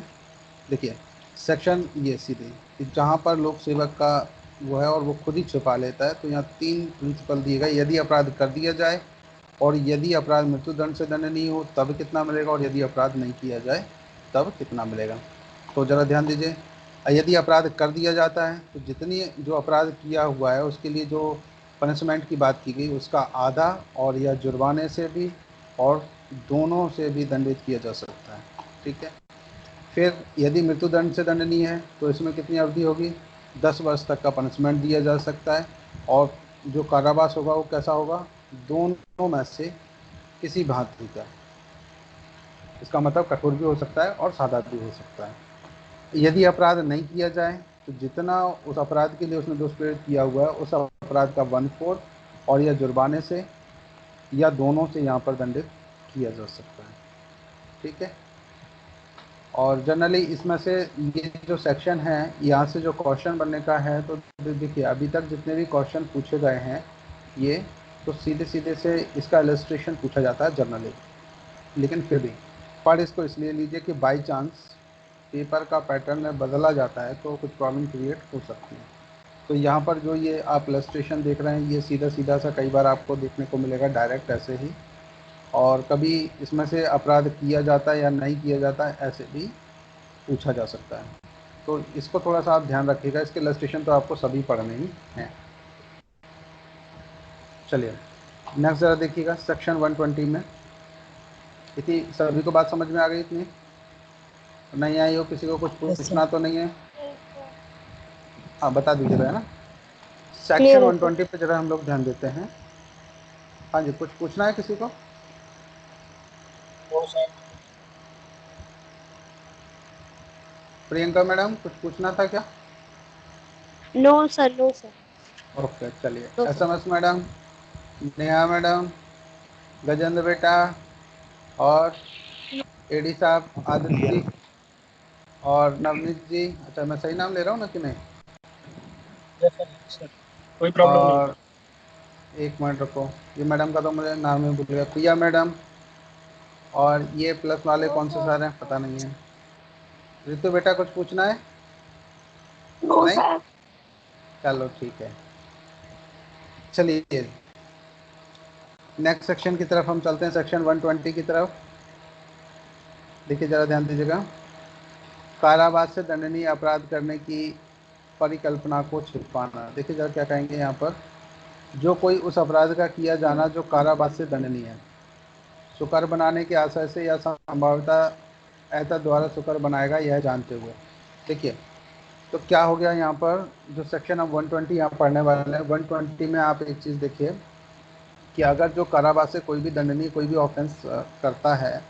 देखिए सेक्शन ये सीधे कि जहाँ पर लोक सेवक का वो है और वो खुद ही छुपा लेता है, तो यहाँ 3 प्रिंसिपल दिए गए। यदि अपराध कर दिया जाए, और यदि अपराध मृत्युदंड से दंडनीय हो तब कितना मिलेगा, और यदि अपराध नहीं किया जाए तब कितना मिलेगा। तो ज़रा ध्यान दीजिए, यदि अपराध कर दिया जाता है तो जितनी जो अपराध किया हुआ है उसके लिए जो पनिशमेंट की बात की गई उसका आधा, और या जुर्माने से भी और दोनों से भी दंडित किया जा सकता है। ठीक है, फिर यदि मृत्युदंड से दंडनीय है तो इसमें कितनी अवधि होगी? 10 वर्ष तक का पनिशमेंट दिया जा सकता है। और जो कारावास होगा वो कैसा होगा? दोनों में से किसी भांति का। इसका मतलब कठोर भी हो सकता है और सादा भी हो सकता है। यदि अपराध नहीं किया जाए तो जितना उस अपराध के लिए उसने दोष प्रेरित किया हुआ है उस अपराध का 1/4 और या जुर्माने से या दोनों से यहाँ पर दंडित किया जा सकता है। ठीक है, और जनरली इसमें से ये जो सेक्शन है यहाँ से जो क्वेश्चन बनने का है, तो देखिए अभी तक जितने भी क्वेश्चन पूछे गए हैं ये तो सीधे सीधे से इसका इलस्ट्रेशन पूछा जाता है जनरली। लेकिन फिर भी पढ़ इसको इसलिए लीजिए कि बाई चांस पेपर का पैटर्न में बदला जाता है तो कुछ प्रॉब्लम क्रिएट हो सकती है। तो यहाँ पर जो ये आप इलस्ट्रेशन देख रहे हैं ये सीधा सीधा सा कई बार आपको देखने को मिलेगा डायरेक्ट ऐसे ही, और कभी इसमें से अपराध किया जाता है या नहीं किया जाता है ऐसे भी पूछा जा सकता है। तो इसको थोड़ा सा आप ध्यान रखिएगा। इसके इलस्ट्रेशन तो आपको सभी पढ़ने ही हैं। चलिए नेक्स्ट ज़रा देखिएगा सेक्शन 120 में। इतनी सभी को बात समझ में आ गई? इतनी नहीं आई हो, किसी को कुछ यस पूछना सर। तो नहीं है? हाँ बता दीजिएगा, है ना। सेक्शन क्लियर है सर। 120 पे जरा हम लोग ध्यान देते हैं। हाँ जी, कुछ पूछना है किसी को? वो सर प्रियंका मैडम कुछ पूछना था क्या? No sir, no sir. Okay चलिए। No sir. SMS madam, Neha madam, Gajendra बेटा और एडी साहब, आदित्य जी और नवनीत जी। अच्छा मैं सही नाम ले रहा हूँ ना कि नहीं? यस सर, यस सर, कोई प्रॉब्लम नहीं है। और एक मिनट रुको, ये मैडम का तो मुझे नाम ही भूल गया, प्रिया मैडम। और ये प्लस वाले कौन से सर हैं पता नहीं है। ऋतु बेटा कुछ पूछना है? नो नहीं? सर। चलो ठीक है। चलिए नेक्स्ट सेक्शन की तरफ हम चलते हैं, सेक्शन 120 की तरफ। देखिए ज़रा ध्यान दीजिएगा। कारावास से दंडनीय अपराध करने की परिकल्पना को छिपाना। देखिए जरा क्या कहेंगे यहाँ पर। जो कोई उस अपराध का किया जाना जो कारावास से दंडनीय है, सुकर बनाने के आशय से या संभवतः ऐसा द्वारा सुकर बनाएगा यह जानते हुए। देखिए तो क्या हो गया यहाँ पर, जो सेक्शन हम 120 यहाँ पढ़ने वाले हैं, 120 में आप एक चीज़ देखिए कि अगर जो कारावास से कोई भी दंडनीय कोई भी ऑफेंस करता है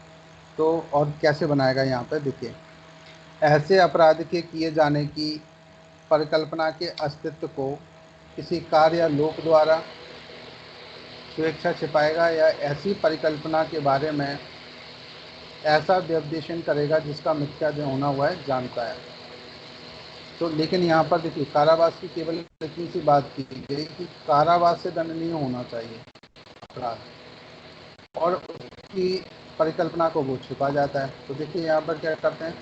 तो और कैसे बनाएगा यहाँ पर देखिए। ऐसे अपराध के किए जाने की परिकल्पना के अस्तित्व को किसी कार्य या लोक द्वारा स्वेच्छा छिपाएगा या ऐसी परिकल्पना के बारे में ऐसा व्यपदेशन करेगा जिसका मिथ्या जो होना हुआ है जानता है। तो लेकिन यहाँ पर देखिए कारावास की केवल इतनी सी बात की गई कि कारावास से दंडनीय होना चाहिए अपराध, और उसकी परिकल्पना को वो छुपा जाता है। तो देखिए यहाँ पर क्या करते हैं,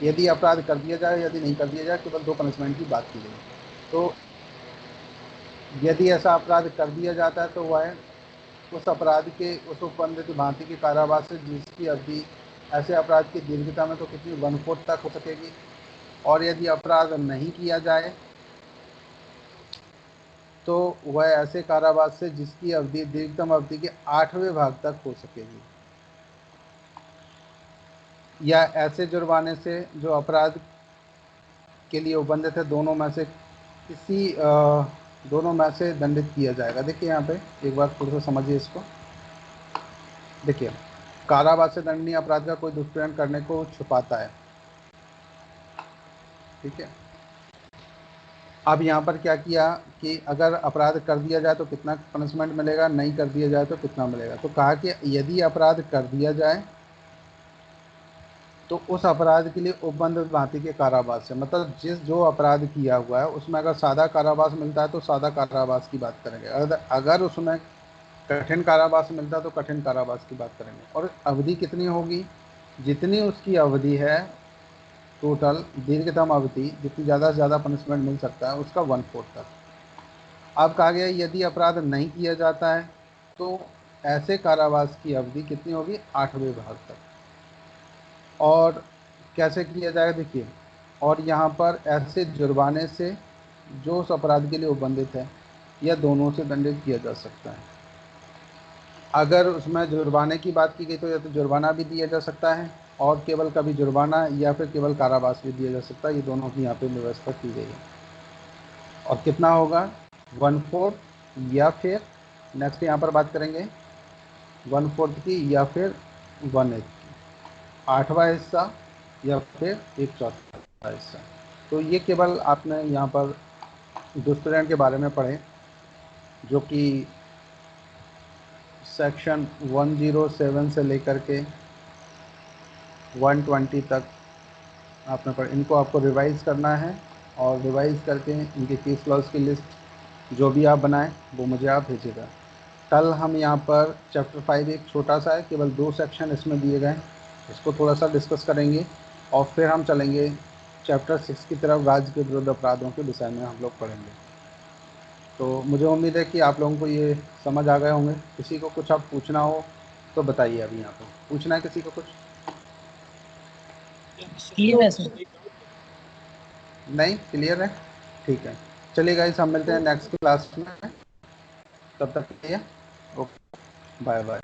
यदि अपराध कर दिया जाए यदि नहीं कर दिया जाए, केवल 2 पनिशमेंट की बात की गई। तो यदि ऐसा अपराध कर दिया जाता है तो वह उस अपराध के उस उपबंधित भांति के कारावास से जिसकी अवधि ऐसे अपराध की दीर्घता में तो कितनी 1/4 तक हो सकेगी। और यदि अपराध नहीं किया जाए तो वह ऐसे कारावास से जिसकी अवधि दीर्घतम अवधि के 8वें भाग तक हो सकेगी, या ऐसे जुर्माने से जो अपराध के लिए उपबंधित है दोनों में से किसी दोनों में से दंडित किया जाएगा। देखिए यहाँ पे एक बार थोड़ा सा समझिए इसको। देखिए कारावास से दंडनीय अपराध का कोई दुष्प्रेरण करने को छुपाता है, ठीक है। अब यहाँ पर क्या किया कि अगर अपराध कर दिया जाए तो कितना पनिशमेंट मिलेगा, नहीं कर दिया जाए तो कितना मिलेगा। तो कहा कि यदि अपराध कर दिया जाए तो उस अपराध के लिए उपबंधित भांति के कारावास से, मतलब जो अपराध किया हुआ है उसमें अगर सादा कारावास मिलता है तो सादा कारावास की बात करेंगे, अगर उसमें कठिन कारावास मिलता है तो कठिन कारावास की बात करेंगे। और अवधि कितनी होगी, जितनी उसकी अवधि है टोटल दीर्घतम अवधि, जितनी ज़्यादा से ज़्यादा पनिशमेंट मिल सकता है उसका 1/4 तक। अब कहा गया यदि अपराध नहीं किया जाता है तो ऐसे कारावास की अवधि कितनी होगी, 8वें भाग तक। और कैसे किया जाएगा देखिए, और यहाँ पर ऐसे जुर्माने से जो उस अपराध के लिए उपबंधित है या दोनों से दंडित किया जा सकता है। अगर उसमें जुर्माने की बात की गई तो या तो जुर्माना भी दिया जा सकता है और केवल कभी जुर्माना या फिर केवल कारावास भी दिया जा सकता है। ये दोनों की यहाँ पे व्यवस्था की गई है। और कितना होगा, 1/4 या फिर नेक्स्ट यहाँ पर बात करेंगे 1/4 की या फिर 1/8 की, 8वां हिस्सा या फिर 1/4 हिस्सा। तो ये केवल आपने यहाँ पर दुष्प्रेरण के बारे में पढ़े जो कि सेक्शन 107 से लेकर के 120 तक आपने पढ़े। इनको आपको रिवाइज़ करना है और रिवाइज़ करके इनके केस लॉज की लिस्ट जो भी आप बनाएं वो मुझे आप भेजिएगा। कल हम यहाँ पर चैप्टर 5 एक छोटा सा है, केवल 2 सेक्शन इसमें दिए गए, इसको थोड़ा सा डिस्कस करेंगे और फिर हम चलेंगे चैप्टर 6 की तरफ। राज्य के विरुद्ध अपराधों के विषय में हम लोग पढ़ेंगे। तो मुझे उम्मीद है कि आप लोगों को ये समझ आ गए होंगे। किसी को कुछ आप पूछना हो तो बताइए। अभी यहाँ पर पूछना है किसी को कुछ? क्लियर है सर? नहीं क्लियर है, ठीक है। चलिए गाइस हम मिलते हैं नेक्स्ट क्लास में, तब तक के लिए ओके बाय बाय।